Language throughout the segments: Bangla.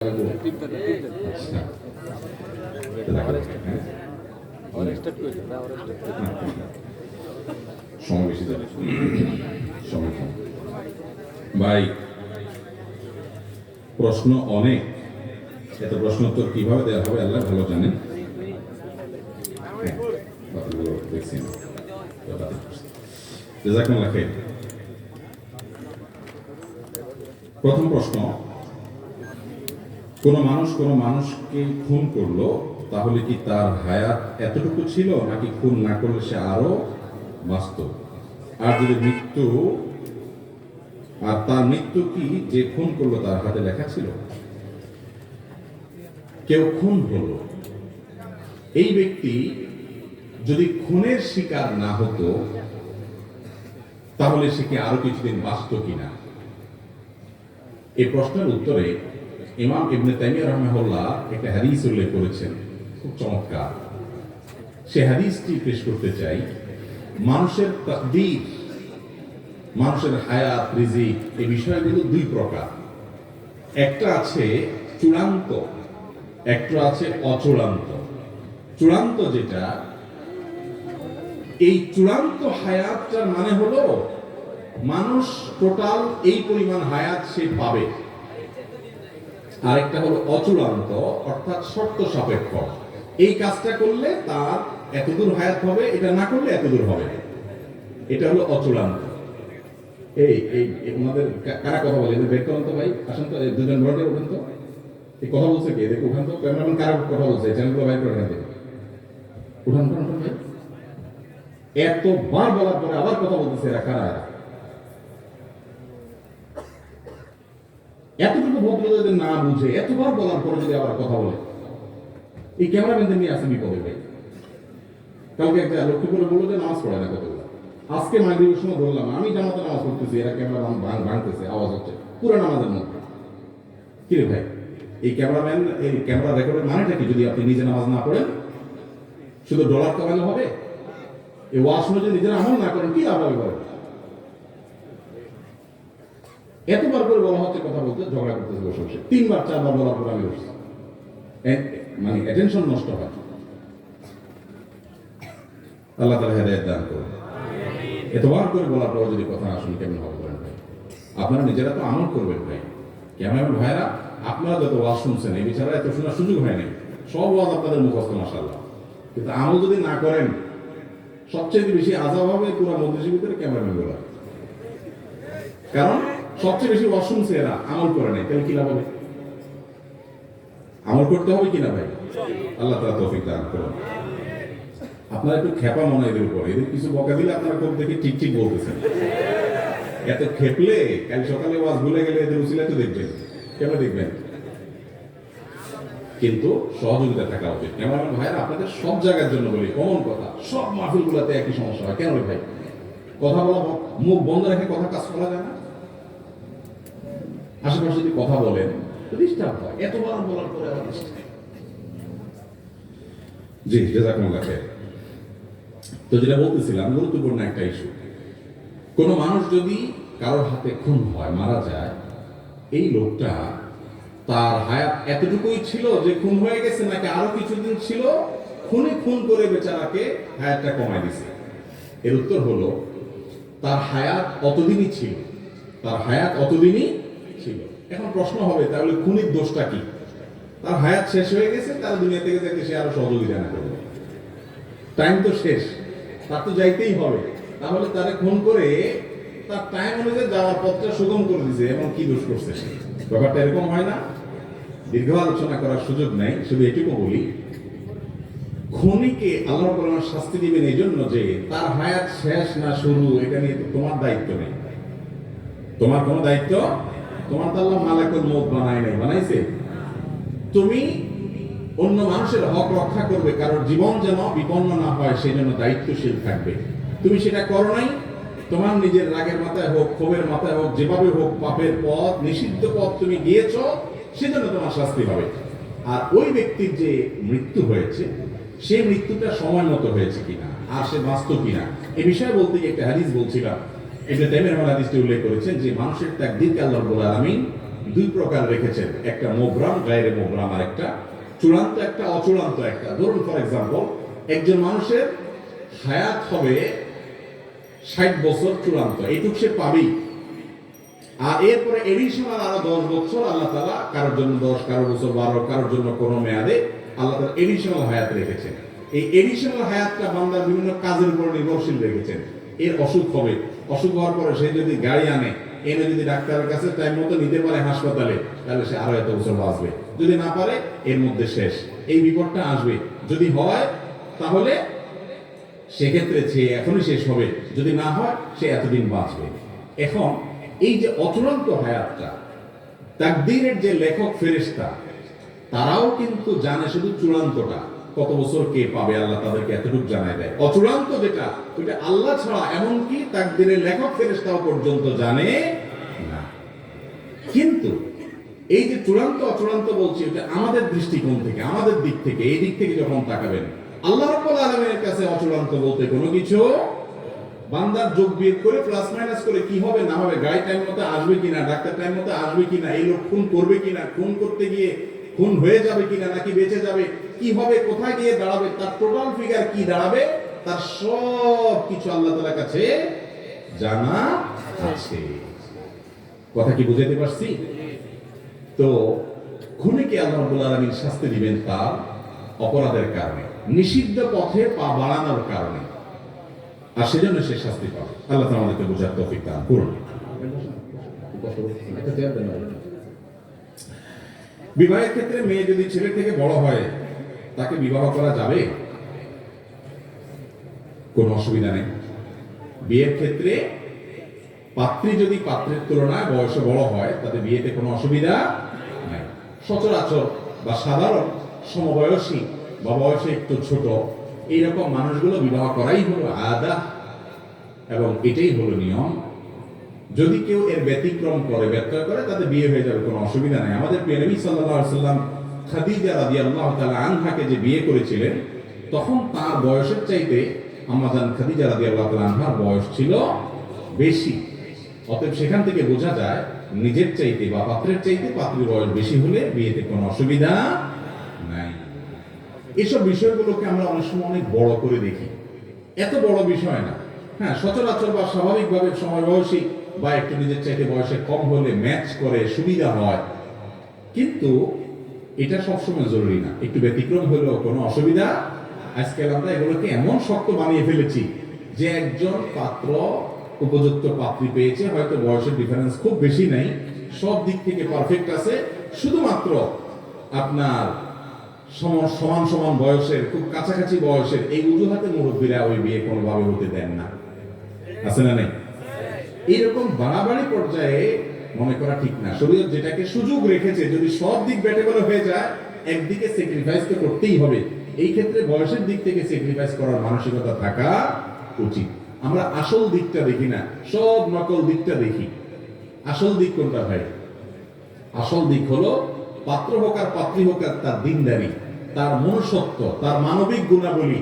ভাই, প্রশ্ন অনেক, এত প্রশ্ন উত্তর কিভাবে দেওয়া হবে আল্লাহ ভালো জানেন। প্রথম প্রশ্ন, কোন মানুষকে খুন করলো তাহলে কি তার হায়াত এতটুকু ছিল নাকি খুন না করলে সে আরো বাঁচত? আর যদি মৃত্যু, আর তার মৃত্যু কি যে খুন করলো তার হাতে লেখা ছিল? কেউ খুন হলো, এই ব্যক্তি যদি খুনের শিকার না হতো তাহলে সে কি আরো কিছুদিন বাঁচত কিনা? এই প্রশ্নের উত্তরে ইমাম ইবনে তাইমিয়া রাহিমাহুল্লাহ একটা হাদিস উল্লেখ করেছেন, খুব চমৎকার। সে হাদিসটি পেশ করতে চাই। মানুষের তাকদীর, মানুষের হায়াত, রিজিক, এই বিষয়গুলো দুই প্রকার। একটা আছে চূড়ান্ত, একটা আছে অচূড়ান্ত। চূড়ান্ত যেটা, এই চূড়ান্ত হায়াতটার মানে হলো মানুষ টোটাল এই পরিমাণ হায়াত সে পাবে। আরেকটা হলো অচূড়ান্ত, অর্থাৎ শর্ত সাপেক্ষ। এই কাজটা করলে তার এতদূর হায়াত হবে, এটা না করলে এতদূর হবে। এটা হলো অচূড়ান্ত। এই ওনাদের কারা কথা বলে বের করেন তো ভাই, আসেন তো, দুজন ভলান্টিয়ার উঠেন তো। এই কথা বলছে কি দেখো, উঠান তো। ক্যামেরাম্যান কারা কথা বলছে, চ্যানেলগুলো বাইর করে নেন, উঠান ভাই। এতবার বলার পরে আবার কথা বলতেছে এরা কারা? এতটুকু ভদ্রতা যদি না বুঝে, এতবার বলার পরে যদি আবার কথা বলে, এই ক্যামেরাম্যানদের নিয়ে আসে বিপদে ভাই। কালকে একটা লক্ষ্মীপুরে বললো যে নামাজ পড়ে না কতগুলো। আজকে মাগরিবের সময় বললাম আমি জামাতে নামাজ পড়তেছি, এরা ক্যামেরা ভাঙতেছে, আওয়াজ হচ্ছে পুরো নামাজের মধ্যে। কি রে ভাই, এই ক্যামেরাম্যান, এই ক্যামেরা রেকর্ডের মানেটা কি? যদি আপনি নিজে নামাজ না পড়েন, শুধু ডলার কামানো হবে? এই ওয়াজ শুনে যদি নিজের আমল না করেন কি লাভ হবে বলেন? এতবার করে বলা হচ্ছে কথা বলতে, ঝগড়া করতেছে বসে বসে। 3বার 4বার বলার পর আমি বসছি, মানে অ্যাটেনশন নষ্ট হয়। আল্লাহ তাআলা হেদায়েত দান করুন। এতবার করে বলার পর যদি কথা না শুনি কেমন হবে বলেন ভাই? আপনারা নিজেরা তো আমল করবেন ভাই। ক্যামেরাম্যান ভাইরা, আপনারা যত ওয়াজ শুনছেন, এই বিচারা এত শোনার সুযোগ হয় নাই। সব ওয়াজ আপনাদের মুখস্থ মাশাআল্লাহ, কিন্তু আমল যদি না করেন, সবচেয়ে বেশি আযাব হবে পুরো মজলিসের ভিতরে ক্যামেরাম্যান গুলো। কারণ সবচেয়ে বেশি ওয়াজ শুনছে এরা, আমল করে নাই। তাহলে কি লাভ হবে? আমল করতে হবে কিনা ভাই? আল্লাহ তাআলা তৌফিক দান করুন। আপনারা একটু খেপা মনে এদের উপর, এদের কিছু বকা দিলে আপনারা খুব দেখে ঠিক ঠিক বলতেছেন। এত খেপলে কাল সকালে ওয়াজ ভুলে গেলে এদের উসিলা তো দেখবেন, কেন দেখবেন? কিন্তু সহযোগিতা থাকা উচিত। ক্যামেরাম্যান ভাইরা, আপনাদের সব জায়গার জন্য বলি, কমন কথা, সব মাহফিলগুলোতে একই সমস্যা হয়। কেন রে ভাই? কথা বলা, মুখ বন্ধ রেখে কথা কাজ করা যায় না? আশেপাশে যদি কথা বলেন ডিস্টার্ব হয়, এতবার বলার পরে আবার ডিস্টার্ব। জি, জাযাকুমুল্লাহ খাইর। তো যেটা বলতেছিলাম, গুরুত্বপূর্ণ একটা ইস্যু। কোনো মানুষ যদি কারোর হাতে খুন হয়, মারা যায়, এই লোকটা তার হায়াত এতটুকুই ছিল যে খুন হয়ে গেছে, নাকি আরো কিছুদিন ছিল, খুন করে বেচারাকে হায়াতটা কমায় দিছে? এর উত্তর হলো তার হায়াত অতদিনই ছিল, তার হায়াত অতদিনই ছিল। এখন প্রশ্ন হবে, তাহলে খুনির দোষটা কি? তার হায়াত শেষ হয়ে গেছে, তার দুনিয়া থেকে যাকে সে আরো সহযোগিতা না করবে, টাইম তো শেষ, তার তো যাইতেই হবে। তাহলে তারে খুন করে তার টাইম অনুযায়ী যাওয়ার পথটা সুগম করে দিছে, এবং কি দোষ করছে সে? ব্যাপারটা এরকম হয় না? দীর্ঘ আলোচনা করার সুযোগ নাই, শুধু এটুকু বলি, খুনিকে আল্লাহ তাআলা শাস্তি দিবেন এই জন্য যে তার হায়াত শেষ না শুরু, এটা নিয়ে তোমার দায়িত্ব নেই। তোমার কোনো দায়িত্ব, তোমার তো আল্লাহ মালাকুল মউত বানায় নাই, বানাইছে? তুমি অন্য মানুষের হক রক্ষা করবে, কারোর জীবন যেন বিপন্ন না হয় সেই জন্য দায়িত্বশীল থাকবে। তুমি সেটা করো নাই, তোমার নিজের রাগের মাথায় হোক, ক্ষোভের মাথায় হোক, যেভাবে হোক, পাপের পথ, নিষিদ্ধ পথ তুমি গিয়েছো, সেজন্য তোমার শাস্তি হবে। আর ওই ব্যক্তির যে মৃত্যু হয়েছে, সেই মৃত্যুটা সময় মতো হয়েছে কিনা, আর সে বাঁচত কিনা, এ বিষয়ে বলতে গিয়ে একটা হাদিস বলছিলাম। ইবনে তাইমিয়া হাদিসটি উল্লেখ করেছেন যে মানুষের তাকদীরকে আল্লাহ রাব্বুল আলামিন দুই প্রকার রেখেছেন, একটা মোবরাম গায়রে মোবরাম, আর একটা চূড়ান্ত একটা অচূড়ান্ত একটা। ধরুন ফর এক্সাম্পল, একজন মানুষের হায়াত হবে 60 বছর চূড়ান্ত, এইটুক সে পাবেই। আর এরপরে এডিশনাল আরো 10 বছর আল্লাহ তাআলা কারোর জন্য 10, কারোর বছর 12, কারোর জন্য কোনো মেয়াদে আল্লাহ তাআলা এডিশনাল হায়াত রেখেছেন। এই এডিশনাল হায়াতটা বান্দার বিভিন্ন কাজের উপর নির্ভরশীল রেখেছেন। এর অসুখ হবে, অসুখ হওয়ার পরে সে যদি গাড়ি আনে, এনে যদি ডাক্তারের কাছে টাইম মতো নিতে পারে হাসপাতালে, তাহলে সে আরো এত বছর বাঁচবে। যদি না পারে এর মধ্যে শেষ, এই বিপদটা আসবে। যদি হয় তাহলে সেক্ষেত্রে সে এখনই শেষ হবে, যদি না হয় সে এতদিন বাঁচবে। এখন এই যে অচূড়ান্ত হায়াতটা, তাকদীরের যে লেখক ফেরেশতা তারাও কিন্তু জানে শুধু চূড়ান্তটা, কত বছর কে পাবে আল্লাহ তাদেরকে এতটুকু জানায় দেয়। অচূড়ান্ত যেটা, ওইটা আল্লাহ ছাড়া এমনকি তাকদীরের লেখক ফেরেশতাও পর্যন্ত জানে না। কিন্তু এই যে চূড়ান্ত অচূড়ান্ত বলছি, এটা আমাদের দৃষ্টিকোণ থেকে, আমাদের দিক থেকে, এই দিক থেকে যখন তাকাবেন, আল্লাহ রাব্বুল আলামিনের কাছে অচূড়ান্ত বলতে কোনো কিছু, বান্দার যোগ বিয়োগ করে প্লাস মাইনাস করে কি হবে না হবে, গাড়ি টাইম মতো আসবে কিনা, ডাক্তার টাইম মতো আসবে কিনা, এই লোক খুন করবে কিনা, খুন করতে গিয়ে খুন হয়ে যাবে কিনা নাকি বেঁচে যাবে, কি হবে, কোথায় গিয়ে দাঁড়াবে, তার টোটাল ফিগার কি দাঁড়াবে, তার সব কিছু আল্লাহ তাআলার কাছে জানা আছে। কথা কি বুঝাতে পারছি? তো খুনিকে আল্লাহ রাব্বুল আলামিন শাস্তি দিবেন তার অপরাধের কারণে, নিষিদ্ধ পথে পা বাড়ানোর কারণে, আর সেজন্য সে শাস্তি পাবে। আল্লাহ তাআলা আমাদেরকে বোঝার তৌফিক দান করুন। বিবাহের ক্ষেত্রে মেয়ে যদি ছেলে থেকে বড় হয়, তাকে বিবাহ করা যাবে, কোনো অসুবিধা নেই। বিয়ের ক্ষেত্রে পাত্রী যদি পাত্রের তুলনায় বয়সে বড় হয়, তাতে বিয়েতে কোনো অসুবিধা নেই। সচরাচর বা সাধারণ সমবয়সী বা বয়সে একটু ছোট এইরকম মানুষগুলো বিবাহ করাই হলো আদা, এবং এটাই হলো নিয়ম। যদি কেউ এর ব্যতিক্রম করে, ব্যত্যয় করে, তাতে বিয়ে হয়ে যাবে, কোনো অসুবিধা নেই। আমাদের প্রিয় নবী সাল্লাল্লাহু আলাইহি ওয়াসাল্লাম খাদিজা রাদিয়াল্লাহু তাআলা আনহাকে যে বিয়ে করেছিলেন, তখন তার বয়সের চাইতে আম্মাজান খাদিজা রাদিয়াল্লাহু তাআলা আনহার বয়স ছিল বেশি। অতএব সেখান থেকে বোঝা যায়, নিজের চাইতে বা পাত্রের চাইতে পাত্রীর বয়স বেশি হলে বিয়েতে কোনো অসুবিধা নাই। এসব বিষয়গুলোকে আমরা অনেক সময় অনেক বড় করে দেখি, এত বড় বিষয় না। হ্যাঁ, সচরাচর বা স্বাভাবিকভাবে সমবয়সী বা একটু নিজের চাইতে বয়সে কম হলে ম্যাচ করে সুবিধা হয়, কিন্তু এটা সবসময় জরুরি না। একটু ব্যতিক্রম হলেও কোনো অসুবিধা। আজকাল আমরা এগুলোকে এমন শক্ত বানিয়ে ফেলেছি যে একজন পাত্র উপযুক্ত পাত্রী পেয়েছে, হয়তো বয়সের ডিফারেন্স খুব বেশি নাই, সব দিক থেকে পারফেক্ট আছে, শুধুমাত্র আপনার সমান সমান বয়সের, খুব কাছাকাছি বয়সের এই অজুহাতে মুরব্বীরা ওই বিয়ে কোনোভাবে হতে দেন না। আছে না নেই? এইরকম বাড়াবাড়ি পর্যায়ে মনে করা ঠিক না। শরীয়ত যেটাকে সুযোগ রেখেছে, যদি সব দিক বেটে বলে হয়ে যায়, একদিকে স্যাক্রিফাইস তো করতেই হবে। এই ক্ষেত্রে বয়সের দিক থেকে স্যাক্রিফাইস করার মানসিকতা থাকা উচিত। আমরা আসল দিকটা দেখি না, সব নকল দিকটা দেখি। আসল দিক কোনটা ভাই? আসল দিক হলো পাত্র হোক আর পাত্রী হোক আর তার দিনদারি, তার মনুষ্যত্ব, তার মানবিক গুণাবলী,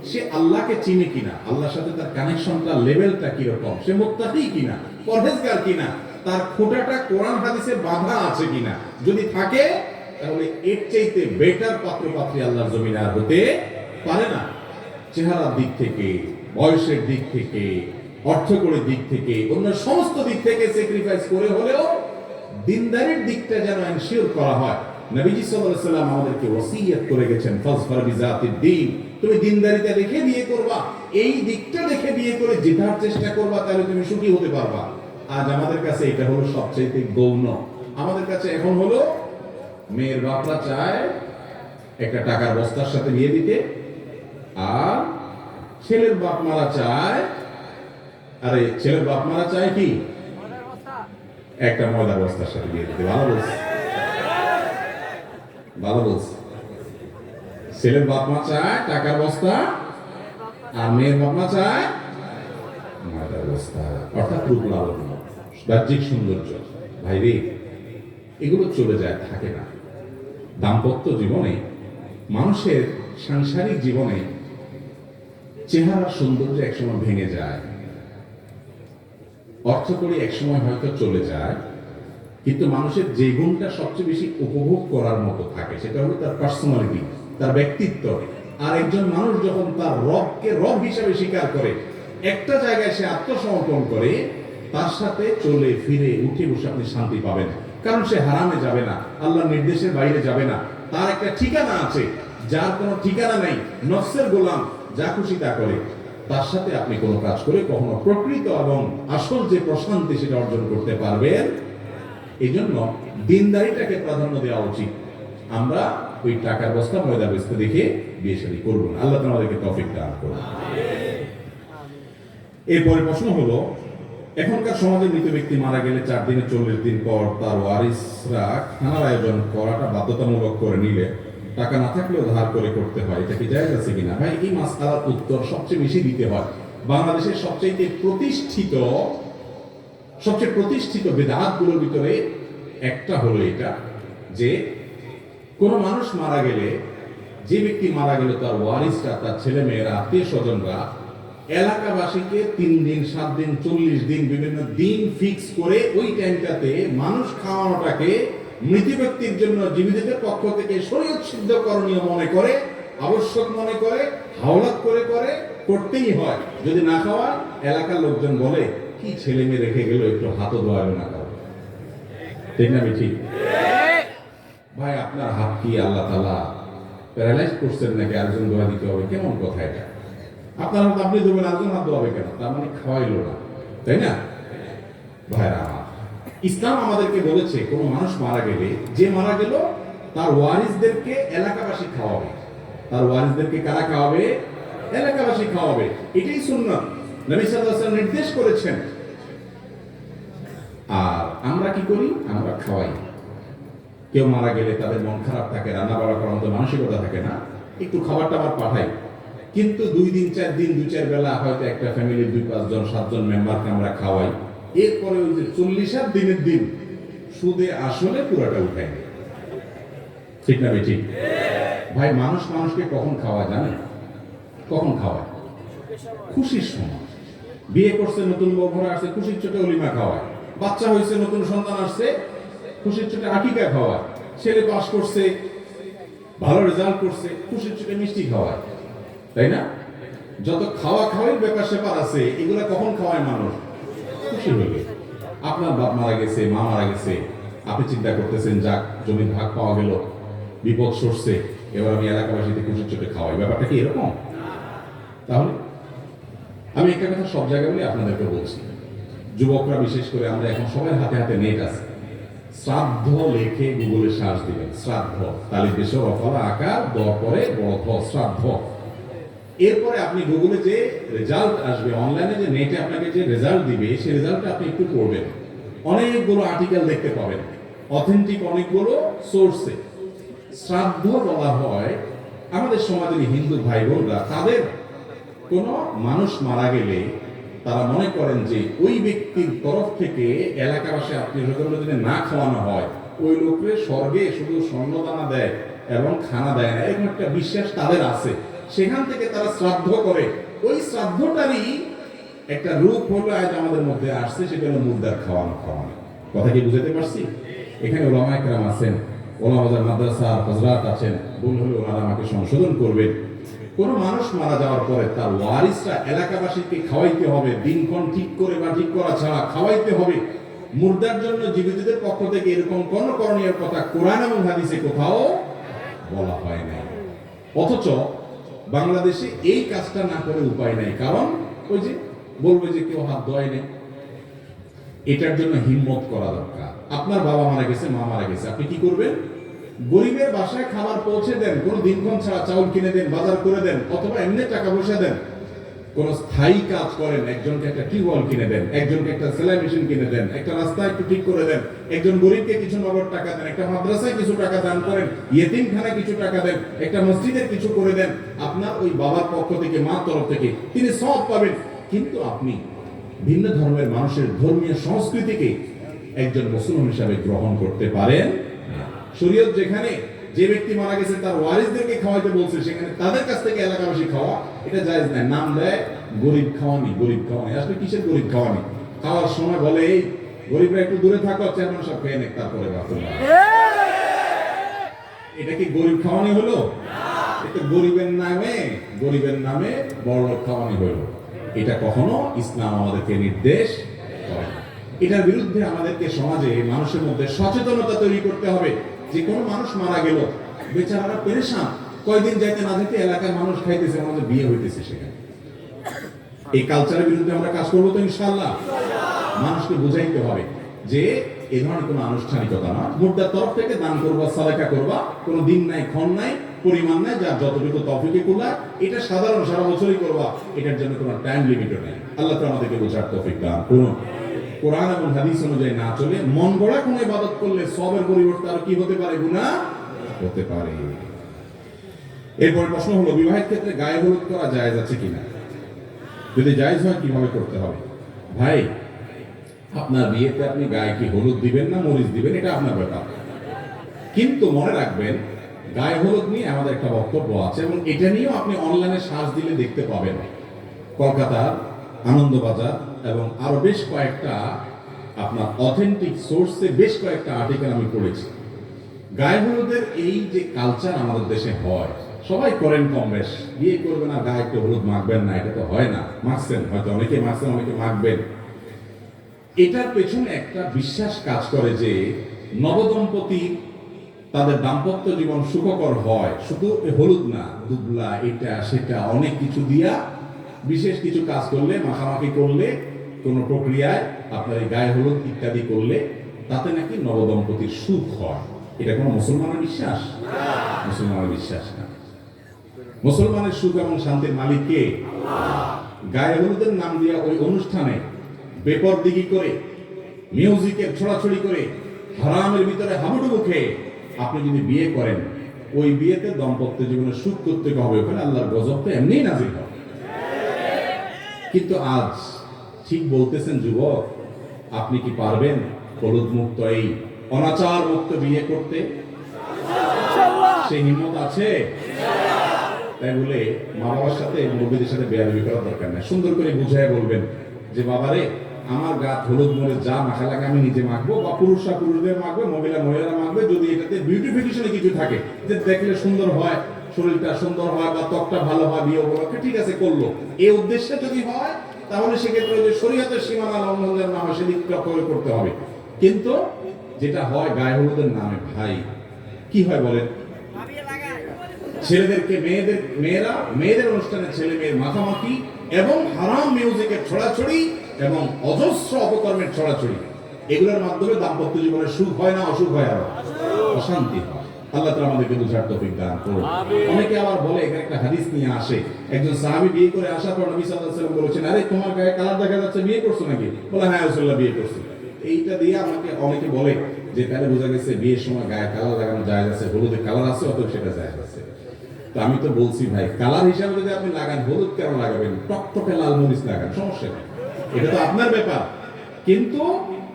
সে আল্লাহকে চিনে কিনা, আল্লাহর সাথে তার কানেকশনটা লেভেলটা কিরকম, সে মুত্তাকি কিনা, পরহেজগার কিনা, তার খোঁটাটা কোরআন হাদিসে বাঁধা আছে কিনা। যদি থাকে তাহলে এর চাইতে বেটার পাত্র পাত্রী আল্লাহর জমিনে আর হতে পারে না। চেহারার দিক থেকে, বয়সের দিক থেকে, অর্থকরীর দিক থেকে, অন্য সমস্ত দিক থেকে স্যাক্রিফাইস করে হলেও দিনদারির দিকটা যেন এনশিওর করা হয়। নবীজি সাল্লাল্লাহু আলাইহি ওয়াসাল্লাম আমাদেরকে ওসিয়ত করে গেছেন, ফাজফার বিজাতিদ দ্বীন, তুমি দিনদারিতা দেখে বিয়ে করবা, এই দিকটা দেখে বিয়ে করে জেতার চেষ্টা করবা, তাহলে তুমি সুখী হতে পারবা। আজ আমাদের কাছে এটা হলো সবচেয়ে গৌণ। আমাদের কাছে এখন হলো মেয়ের বাপরা চায় একটা টাকার বস্তার সাথে বিয়ে দিতে, আর ছেলের বাপ মারা চায়, আরে ছেলের বাপ মারা চায় কি একটা ময়দার বস্তার সাথে বিয়ে দিতে। ভালো বলছে, ভালো বলছে। ছেলের বাপ মা চায় টাকার বস্তা, আর মেয়ের বাপ মা চায় ময়দার বস্তা, অর্থাৎ রূপ লাবণ্য, বাহ্যিক সৌন্দর্য। ভাইরে, এগুলো চলে যায়, থাকে না। দাম্পত্য জীবনে, মানুষের সাংসারিক জীবনে চেহারা সৌন্দর্য একসময় ভেঙে যায়, অর্থকরী একসময় হয়তো চলে যায়, কিন্তু মানুষের যে গুণটা সবচেয়ে বেশি উপভোগ করার মতো থাকে সেটা হলো তার পার্সোনালিটি, তার ব্যক্তিত্ব। আর একজন মানুষ যখন তার রবকে রব হিসাবে স্বীকার করে, একটা জায়গায় সে আত্মসমর্পণ করে, তার সাথে চলে ফিরে উঠে বসে আপনি শান্তি পাবেন। কারণ সে হারামে যাবে না, আল্লাহর নির্দেশের বাইরে যাবে না। তার একটা ঠিকানা আছে, যার কোনো ঠিকানা নেই, নফসের গোলাম, যা খুশি তা করে। তার সাথে আপনি কোনো কাজ করে কখনো প্রকৃত এবং আসল যে প্রশান্তি সেটা অর্জন করতে পারবেন। এই জন্য দিনদারিটাকে প্রাধান্য দেওয়া উচিত। আমরা ওই টাকার বস্তা ময়দা বস্তা দেখে বিয়ে শাদী করবো না। আল্লাহ আমাদেরকে তৌফিক দান করুন। এরপরে প্রশ্ন হলো, এখনকার সমাজে মৃত ব্যক্তি মারা গেলে 4 দিনে 40 দিন পর তার ওয়ারিসরা খানার আয়োজন করাটা বাধ্যতামূলক করে নিলে টাকা না থাকলেও ধার করে করতে হয়, এটা কি জায়েজ আছে কিনা? ভাই, এই মাসআলার উত্তর সবচেয়ে বেশি দিতে হয়। বাংলাদেশের সবচেয়ে প্রতিষ্ঠিত বিদআতগুলোর ভিতরে একটা হলো এটা, যে কোন মানুষ মারা গেলে, যে ব্যক্তি মারা গেল, তার ওয়ারিসরা, তার ছেলে মেয়েরা, আত্মীয় স্বজনরা এলাকাবাসীকে 3 দিন, 7 দিন, 40 দিন, বিভিন্ন দিন ফিক্স করে ওই টাইমটাতে মানুষ খাওয়ানোটাকে মৃত ব্যক্তির জন্য জীবিতদের পক্ষ থেকে শরীয়ত সিদ্ধ করণীয় মনে করে, আবশ্যক মনে করে, হাওলাত করে করতেই হয়। যদি না খাওয়ায়, এলাকার লোকজন বলে, কি ছেলে মেয়ে রেখে গেল, একটু হাতও ধোয়াবে না কারো। ঠিক না ঠিক? ভাই, আপনার হাত কি আল্লাহ তাআলা প্যারালাইজ করছেন নাকি আরেকজন দোয়া দিতে হবে? কেমন কথা এটা? আপনার হাত আপনি দেবেন, আরেকজন হাত দেওয়া হবে কেন? তার মানে খাওয়াইলো না, তাই না? ভাইরা, ইসলাম আমাদেরকে বলেছে কোন মানুষ মারা গেলে, যে মারা গেল তার ওয়ারিসদেরকে এলাকাবাসী খাওয়াবে। তার ওয়ারিসদেরকে কারা খাওয়াবে? এলাকাবাসী খাওয়াবে। এটাই সুন্নাত, নবী সাল্লাল্লাহু আলাইহি ওয়াসাল্লাম নির্দেশ করেছেন। আর আমরা কি করি? আমরা খাওয়াই। কেউ মারা গেলে তাদের মন খারাপ থাকে, রান্না বাড়া করার মতো মানসিকতা থাকে না, একটু খাবার টাবার পাঠাই। কিন্তু 2 দিন 4 দিন, 2-4 বেলা হয়তো একটা ফ্যামিলির 2-5 জন 7 জন মেম্বারকে আমরা খাওয়াই। এরপরে ওই যে 40 দিনের দিন সুদে আসলে পুরাটা উঠাই। ঠিক না ঠিক? ভাই, মানুষ মানুষকে কখন খাওয়া জানে? কখন খাওয়ায়? খুশির সময়। বিয়ে করছে, নতুন বউ ঘরে আসছে, খুশির চোটে অলিমা খাওয়ায়। বাচ্চা হয়েছে, নতুন সন্তান আসছে, খুশির চোটে আকিকা খাওয়ায়। ছেলে পাস করছে, ভালো রেজাল্ট করছে, খুশির চোটে মিষ্টি খাওয়ায়, তাই না? যত খাওয়া খাওয়ার ব্যাপার স্যাপার আছে, এগুলা কখন খাওয়ায় মানুষ? খুশি হলে। আপনার বাপ মারা গেছে, মা মারা গেছে, আপনি চিন্তা করতেছেন, যাক জমির ভাগ পাওয়া গেল, বিপদ সরছে, এবার আমি এলাকাবাসীতে খুশির চোটে খাওয়াই। ব্যাপারটা কি এরকম? তাহলে আমি একটা কথা সব জায়গায় বলি, আপনাদেরকে বলছি, যুবকরা বিশেষ করে, আমরা এখন সবার হাতে হাতে নেট আছে। শ্রাদ্ধ লেখে গুগলে সার্চ দিবেন, শ্রাদ্ধ, তালি দেশ রফলা আকার দর পরে বড় থ, শ্রাদ্ধ। এরপরে আপনি গুগলে যে রেজাল্ট আসবে, অনলাইনে যে নেটে আপনাকে যে রেজাল্ট দিবে, সেই রেজাল্টটা আপনি একটু পড়বেন। অনেকগুলো আর্টিকেল দেখতে পাবেন, অথেন্টিক অনেকগুলো সোর্সে। শ্রাদ্ধ বলা হয় আমাদের সমাজের হিন্দু ভাই বোনরা, তাদের কোন মানুষ মারা গেলে তারা মনে করেন যে ওই ব্যক্তির তরফ থেকে এলাকাবাসী, আত্মীয় স্বজন যদি না খাওয়ানো হয়, ওই লোককে স্বর্গে শুধু স্বর্ণদানা দেয় এবং খানা দেয় না, এরকম একটা বিশ্বাস তাদের আছে। সেখান থেকে তারা শ্রাদ্ধ করে। ওই শ্রাদ্ধটারই একটা রূপ হলো আজ আমাদের মধ্যে আসছে, সেটা হলো মুর্দার খাওয়ানো। কথা কি বুঝতে পারছি? এখানে ওলামায়ে কেরাম আছেন, ওলামাদের মাদ্রাসা হযরত আছেন, ভুল হলে ওনারা আমাকে সংশোধন করবেন। কোন মানুষ মারা যাওয়ার পরে তার ওয়ারিসরা এলাকাবাসীকে খাওয়াইতে হবে, দিনক্ষণ ঠিক করে বা ঠিক করা ছাড়া খাওয়াইতে হবে। মুর্দার জন্য জীবিতদের পক্ষ থেকে এরকম কোন করণীয় কথা কোরআন এবং হাদিসে কোথাও বলা হয় নাই। অথচ বাংলাদেশে এই কাজটা না করে উপায় নাই। কারণ ওই যে বলবে যে কেউ হাত ধোয় নেই। এটার জন্য হিম্মত করা দরকার। আপনার বাবা মারা গেছে, মা মারা গেছে, আপনি কি করবেন? গরিবের বাসায় খাবার পৌঁছে দেন, কোন দিনক্ষণ ছাড়া চাউল কিনে দেন, বাজার করে দেন, অথবা এমনি টাকা পয়সা দেন। কোন স্থায়ী কাজ করেন, একজনকে একটা টিউবওয়েল কিনে দেন, একজনকে একটা সেলাই মেশিন কিনে দেন, একটা রাস্তা একটু ঠিক করে দেন, একজন গরিবকে কিছু নগদ টাকা দেন, একটা মাদ্রাসায় কিছু টাকা দান করেন, ইয়েতিমখানায় কিছু টাকা দেন, একটা মসজিদের কিছু করে দেন। আপনার ওই বাবার পক্ষ থেকে, মার তরফ থেকে তিনি সওয়াব পাবেন। কিন্তু আপনি ভিন্ন ধর্মের মানুষের ধর্মীয় সংস্কৃতিকে একজন মুসলমান হিসাবে গ্রহণ করতে পারেন। শরীয়ত যেখানে যে ব্যক্তি মারা গেছে তার ওয়ারিসদেরকে খাওয়াইতে বলছে, সেখানে তাদের কাছ থেকে এলাকাবাসী খাওয়া এটা জায়েজ নাই। নাম দেয় গরিব খাওয়ানি, গরিব খাওয়ানি। আসলে কিসের গরিব খাওয়ানি? খাওয়ার সময় বলে এই গরিবরা একটু দূরে থাকো, চেয়ারম্যান সব খেয়ে নেক, তারপরে এটা কি গরিব খাওয়ানি হলো? এটা গরিবের নামে বড়লোক খাওয়ানি হলো। এটা কখনো ইসলাম আমাদেরকে নির্দেশ করে না। এটার বিরুদ্ধে আমাদেরকে সমাজে মানুষের মধ্যে সচেতনতা তৈরি করতে হবে। যে কোনো মানুষ মারা গেল, বেচারারা পেরেশান, কয়দিন যাইতে না যেতে এলাকার মানুষ খাইতেছে, আমাদের বিয়ে হইতেছে সেখানে। এই কালচারের বিরুদ্ধে আমরা কাজ করবো তো ইনশাআল্লাহ। মানুষকে বুঝাইতে হবে যে এই ধরনের কোনো আনুষ্ঠানিকতা না, মুর্দার তরফ থেকে দান করবা, সাদাকা করবা, কোনো দিন নাই, ক্ষণ নাই, পরিমাণ নাই, যার যতটুকু তৌফিকে কুলায়, এটা সাধারণ সারা বছরই করবা, এটার জন্য কোনো টাইম লিমিটও নেই। আল্লাহ তো আমাদেরকে বোঝার তৌফিক দান করুন। কোরআন এবং হাদিস অনুযায়ী না চলে মন গড়া কোনো ইবাদত করলে সবের পরিবর্তে আর কি হতে পারে? গুনাহ হতে পারে। এরপর প্রশ্ন হলো, বিবাহের ক্ষেত্রে গায়ে হলুদ করা জায়েজ আছে কিনা? যদি জায়েজ হয় কিভাবে করতে হবে? ভাই, আপনার বিয়েতে আপনি গায়ে কি হলুদ দিবেন না মরিচ দিবেন, এটা আপনার ব্যাপার। কিন্তু মনে রাখবেন, গায়ে হলুদ নিয়ে আমাদের একটা বক্তব্য আছে এবং এটা নিয়েও আপনি অনলাইনে সার্চ দিলে দেখতে পাবেন। কলকাতার আনন্দবাজার এবং আরো বেশ কয়েকটা আপনার অথেন্টিক সোর্সে বেশ কয়েকটা আর্টিকেল আমি পড়েছি। গায়ে হলুদের এই যে কালচার আমাদের দেশে হয়, সবাই করেন কম বেশ, বিয়ে করবেন আর গায়ে একটু হলুদ মাখবেন না, এটা তো হয় না। মাখছেন হয়তো, অনেকে মাখছেন, অনেকে মাখবেন। এটার পেছনে একটা বিশ্বাস কাজ করে যে নবদম্পতি তাদের দাম্পত্য জীবন সুখকর হয় শুধু হলুদ না, দুবলা, এটা সেটা অনেক কিছু দিয়া বিশেষ কিছু কাজ করলে, মাখামাখি করলে, কোনো প্রক্রিয়ায় আপনার এই গায়ে হলুদ ইত্যাদি করলে তাতে নাকি নবদম্পতির সুখ হয়। এটা কোনো মুসলমানের বিশ্বাস? মুসলমানের বিশ্বাস না। মুসলমানের সুখ এবং শান্তির মালিক কে? গায়ে হলুদের নাম দিয়া ওই অনুষ্ঠানে বেপরদিগি করে, মিউজিকের ছড়াছড়ি করে, হারামের ভিতরে হাবুডুবু খেয়ে আপনি যদি বিয়ে করেন, ওই বিয়েতে দাম্পত্য জীবনে সুখ করতে হবে, ওখানে আল্লাহর গজব তো এমনিই নাজিল হবে। কিন্তু আজ ঠিক বলতেছেন যুবক, আপনি কি পারবেন হলুদ মুক্ত এই অনাচার মুক্ত বিয়ে করতে? সেই হিম্মত আছে? তাই বলে মা বাবার সাথে, মুরব্বীদের সাথে বেয়াদবি করার দরকার নেই। সুন্দর করে বুঝায় বলবেন যে বাবারে, আমার গা হলুদ মরিচ যা মাখা লাগে আমি নিজে মাখবো, বা পুরুষরা পুরুষদের মাখবে, মহিলারা মাখবে, যদি এটাতে বিউটিফিকেশনে কিছু থাকে, যে দেখলে সুন্দর হয়, শরীরটা সুন্দর হয়, বা ত্বকটা ভালো হয় বিয়ে উপলক্ষে, ঠিক আছে করলো। এই উদ্দেশ্যে যদি হয় তাহলে সেক্ষেত্রে যে শরীয়তের সীমানা লঙ্ঘনের না হয় সেদিক লক্ষ্য করে করতে হবে। কিন্তু যেটা হয় গায়ে হলুদের নামে, ভাই কি হয় বলেন? ছেলেদেরকে মেয়েদের অনুষ্ঠানে ছেলে মেয়ের মাখামাখি এবং হারাম মিউজিকের ছড়াছড়ি এবং অজস্র অপকর্মের ছড়াছড়ি, এগুলোর মাধ্যমে দাম্পত্য জীবনের সুখ হয় না, অসুখ হয়, আরো অশান্তি হয়। আল্লাহ তাআলা আমাদেরকে বুঝার তৌফিক দান করুন। অনেকে আবার বলে, এখানে একটা হাদিস নিয়ে আসে, একজন সাহাবী বিয়ে করে আসার পর নবী সাল্লাল্লাহু আলাইহি ওয়াসাল্লাম বলেছেন, আরে তোমার গায়ে কালার দেখা যাচ্ছে, বিয়ে করছো নাকি? বলে হ্যাঁ রাসূলুল্লাহ, বিয়ে করছি। এইটা দিয়ে আমাকে অনেকে বলে যে তাহলে বোঝা গেছে বিয়ের সময় গায়ে কালার লাগানো জায়েজ আছে, হলুদে কালার আছে, অতএব সেটা জায়েজ আছে। তো আমি তো বলছি ভাই, কালার হিসাবে যদি আপনি লাগান, হলুদ কেন লাগাবেন? টকটকে লাল মরিচ লাগান, সমস্যা নেই, এটা তো আপনার ব্যাপার। কিন্তু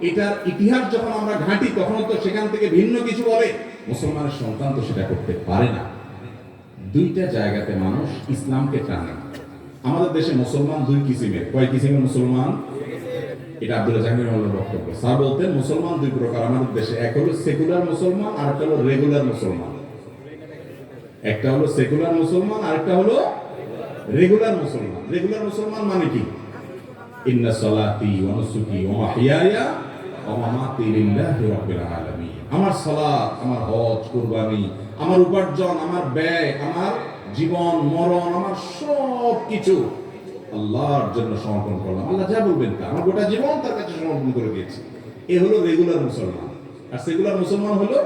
এটার ইতিহাস যখন আমরা ঘাঁটি, তখন তো সেখান থেকে ভিন্ন কিছু বলে। মুসলমানের সন্তান তো সেটা করতে পারে না। দুইটা জায়গাতে মানুষ ইসলামকে টানে। আমাদের দেশে মুসলমান দুই কিসিমের। কয় কিসিমের মুসলমান? এটা আব্দুল্লাহ জাহাঙ্গীর মাওলানার বক্তব্য। স্যার বলতেন মুসলমান দুই প্রকার আমাদের দেশে, এক হলো সেকুলার মুসলমান, আর একটা হলো রেগুলার মুসলমান। একটা হলো সেকুলার মুসলমান, আরেকটা হলো রেগুলার মুসলমান। রেগুলার মুসলমান মানে কি? ইন্না সালাতি ওয়া নুসুকি ওয়া মাহইয়ায়া ওয়া মামাতি লিল্লাহি রাব্বিল আলামিন। আমার সালাত, আমার হজ, কুরবানি, আমার উপার্জন, আমার ব্যয়, আমার জীবন মরণ, আমার সব কিছু আল্লাহর জন্য সমর্পণ করলাম। আল্লাহ যা বলবেন তা, আমার গোটা জীবন তার কাছে সমর্পণ করে দিয়েছি। এ হলো রেগুলার মুসলমান। আর সেকুলার মুসলমান হলো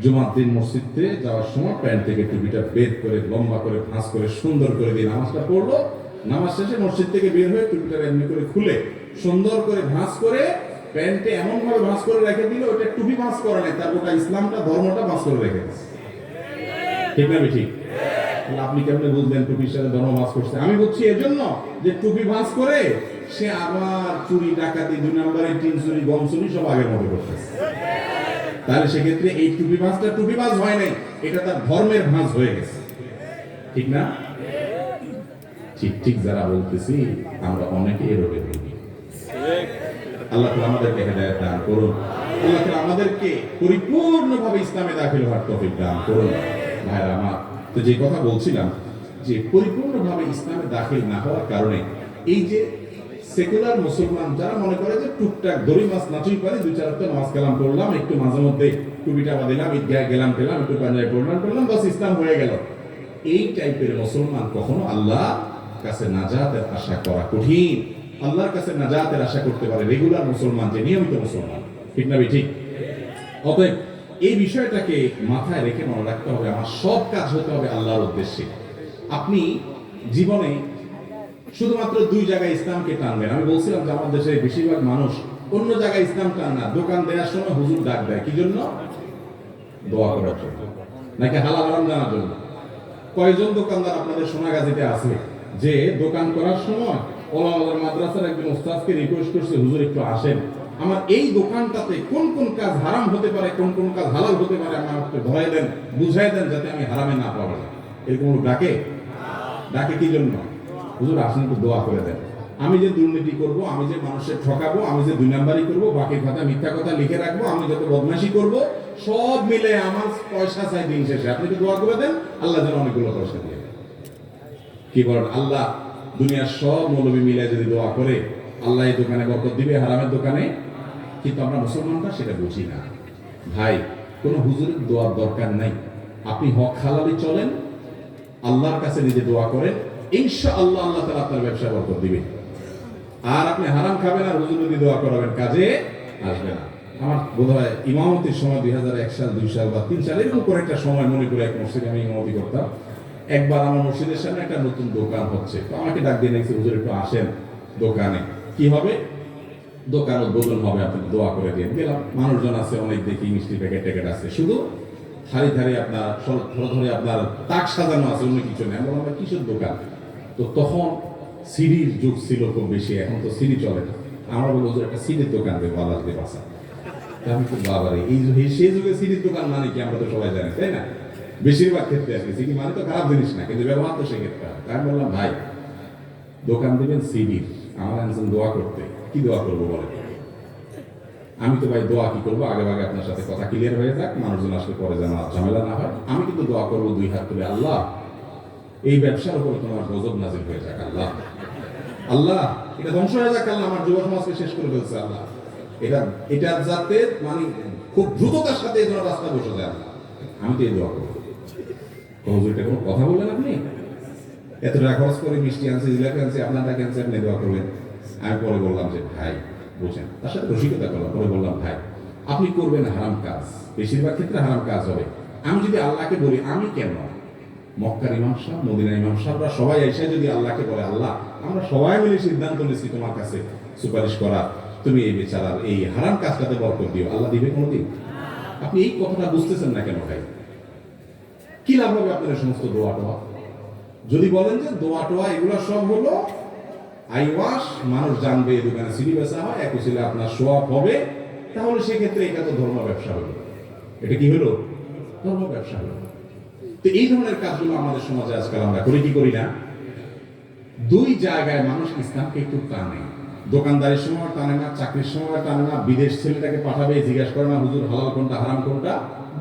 জুমার দিন মসজিদে যাওয়ার সময় প্যান্ট থেকে টুপিটা বের করে, লম্বা করে, ভাঁজ করে, সুন্দর করে দিয়ে নামাজটা পড়লো। নামাজ শেষে মসজিদ থেকে বের হয়ে টুপিটা এমনি করে খুলে সুন্দর করে ভাঁজ করে, প্যান্টে এমন ভাবে ভাঁজ করে রেখে দিল, ওটা টুপি ভাঁজ করে নাই, তার গোটা ইসলামটা, ধর্মটা ভাঁজ করে রেখে দিচ্ছে। ঠিক না ঠিক? আপনি কেমনে বুঝলেন টুপির সাথে ধর্ম ভাঁজ করছে? আমি বুঝছি এজন্য যে টুপি ভাঁজ করে সে আবার চুরি, ডাকাতি, 2 নম্বরের টিন চুরি, গম চুরি সব আগের মতো করতেছে। তাহলে সেক্ষেত্রে এই টুপি ভাঁজটা টুপি ভাঁজ হয় নাই, এটা তার ধর্মের ভাঁজ হয়ে গেছে। ঠিক না? ঠিক যারা বলতেছি আমরা অনেকে এরকম। আল্লাহ তাআলা আমাদেরকে হেদায়েত দান করুন। আল্লাহ তাআলা আমাদেরকে পরিপূর্ণভাবে ইসলামে দাখিল হওয়ার তৌফিক দান করুন। ভাইরা আমার, তো যে কথা বলছিলাম যে পরিপূর্ণভাবে ইসলামে দাখিল না হওয়ার কারণে এই যে সেকুলার মুসলমান যারা মনে করে যে টুকটাক দড়ি মাছ নাচুই পারে, দুই চার একটা নামাজ কালাম করলাম, একটু মাঝে মধ্যে টুপিটা বাঁধিলাম, ঈদগাহে গেলাম একটু পাঞ্জাবি পড়লাম বাস ইসলাম হয়ে গেল, এই টাইপের মুসলমান কখনো আল্লাহ কাছে নাজাতের আশা করা কঠিন। আল্লাহর কাছে নাজাতের আশা করতে পারে রেগুলার মুসলমান, যে নিয়মিত মুসলমান, ঠিক না ঠিক? অতএব এই বিষয়টাকে মাথায় রেখে মনে রাখতে হবে, আমার সব কাজ হতে হবে আল্লাহর উদ্দেশ্যে। আপনি জীবনে শুধুমাত্র দুই জায়গায় ইসলামকে টানবেন। আমি বলছিলাম যে আমাদের দেশে বেশিরভাগ মানুষ অন্য জায়গায় ইসলাম টান না, দোকান দেওয়ার সময় হুজুর ডাক দেয় কি জন্য? দোয়া করার জন্য, নাকি হালাল হারাম জানার জন্য। কয়জন দোকানদার আপনাদের সোনাগাজীতে আছে যে দোকান করার সময় ওলামাদের মাদ্রাসার একজন ওস্তাদকে রিকোয়েস্ট করছে, হুজুর একটু আসেন, আমার এই দোকানটাতে কোন কোন কাজ হারাম হতে পারে, কোন কোন কাজ হালাল হতে পারে, আমাকে ধরাই দেন, বুঝাই দেন, যাতে আমি হারামে না পাবো। এরকম ডাকে? ডাকে কি জন্য? হুজুর আসেন একটু দোয়া করে দেন, আমি যে দুর্নীতি করব, আমি যে মানুষের ঠকাবো, আমি যে দুই নাম্বারি করবো, বাকি খাতা মিথ্যা কথা লিখে রাখবো, আমি যত বদমাশি করব, সব মিলে আমার পয়সা চাই দিন শেষে, আপনি একটু দোয়া করে দেন, আল্লাহ যেন অনেকগুলো পয়সা দিয়ে দেন। কি বলেন? আল্লাহ দুনিয়ার সব মৌলবী মিলে যদি দোয়া করে আল্লাহ এই দোকানে বরকত দিবে, হারামের দোকানে। কিন্তু আমরা মুসলমানরা সেটা বুঝি না। ভাই, কোনো হুজুরের দোয়ার দরকার নাই, আপনি হক হালালি চলেন, আল্লাহর কাছে নিজে দোয়া করেন, ইনশাআল্লাহ আল্লাহ তাআলা আপনার ব্যবসা বরকত দিবে। আর আপনি হারাম খাবেন আর হুজুর যদি দোয়া করাবেন, কাজে আসবে না। আমার বোধহয় ইমামতির সময় 2001 সাল 2 সাল বা 3 সাল এরকম করে একটা সময় মনে করে এক মসজিদে আমি ইমামতি করতাম। একবার আমার মসজিদের সামনে একটা নতুন দোকান হচ্ছে, তো আমাকে ডাক দিয়ে দেখছি, হুজুর একটু আসেন দোকানে, কি হবে? দোকান উদ্বোধন হবে, আপনি দোয়া করে দিয়ে গেলাম। মানুষজন আছে অনেক, দেখি মিষ্টি প্যাকেট ট্যাকেট আছে, শুধু থারি থারি আপনার ধরে আপনার তাক সাজানো আছে, অন্য কিছু নেই। আমরা বললাম কিসের দোকান? তো তখন সিডির যুগ ছিল খুব বেশি, এখন তো সিডি চলে না। আমরা বলবো যে একটা সিডির দোকান দেবো আল্লাহ দিয়ে বাসা। আমি খুব বাবারে, এই সেই যুগে সিডির দোকান মানে কি আমরা তো সবাই জানি, তাই না? বেশিরভাগ ক্ষেত্রে আর কি সিডি মানে তো খারাপ জিনিস না, কিন্তু ব্যবহার তো সেক্ষেত্রে। আমি বললাম ভাই দোকান দেবেন সিডির, আমার একজন দোয়া করতে, কি দোয়া করবো বলে? আমি তো ভাই দোয়া কি করবো, আগে ভাগে আপনার সাথে কথা ক্লিয়ার হয়ে যাক, মানুষজন আসলে পরে যেন ঝামেলা না হয়। আমি কিন্তু দোয়া করবো দুই হাত তুলে, আল্লাহ এই ব্যবসার উপরে তোমার গজব নাজিল হয়ে যাক, আল্লাহ আল্লাহ এটা ধ্বংস হয়ে যাক, আল্লাহ আমার যুব সমাজকে শেষ করে ফেলছে, আল্লাহ এটা যাতে মানে খুব দ্রুততার সাথে এই রাস্তা বসে যায়, আল্লাহ আমি তো এই দোয়া করবো। এটা কোনো কথা বললেন আপনি? এত টাকা খরচ করে মিষ্টি আনছে, জিলাপি আনছে, আপনারটা ক্যান্সার আপনি দোয়া করবেন। আমি পরে বললাম যে ভাই বুঝেন, তার সাথে রসিকতা করলাম, পরে বললাম ভাই আপনি করবেন হারাম কাজ, বেশিরভাগ ক্ষেত্রে হারাম কাজ হবে। আমি যদি আল্লাহকে বলি, আমি কেন, মক্কার ইমাম সাহেব, মদিনার ইমাম সাহেবরা সবাই এসে যদি আল্লাহকে বলে, আল্লাহ আমরা সবাই মিলে সিদ্ধান্ত নিচ্ছি তোমার কাছে সুপারিশ করার, তুমি এই বেচারার এই হারাম কাজটাতে বরকত দিও, আল্লাহ দিবে কোনোদিন? আপনি এই কথাটা বুঝতেছেন না কেন ভাই? কি লাভ হবে আপনার সমস্ত দোয়া টোয়া? যদি বলেন যে দোয়া টোয়া এগুলো সব হলো আইওয়াশ, মানুষ জানবে এই দোকানে সিডি বেচা হয়, এক ছিল আপনার সোয়াব হবে, তাহলে সেক্ষেত্রে এটা তো ধর্ম ব্যবসা হলো। এটা কি হলো? ধর্ম ব্যবসা হলো। তো এই ধরনের কাজগুলো আমাদের সমাজে আজকাল আমরা করি কি করি না? দুই জায়গায় মানুষ ইসলামকে একটু টানে, দোকানদারির সময় টানে না, চাকরির সময় টানে না, বিদেশ ছেলেটাকে পাঠাবে জিজ্ঞাসা করে না হুজুর হালাল কোনটা হারাম কোনটা।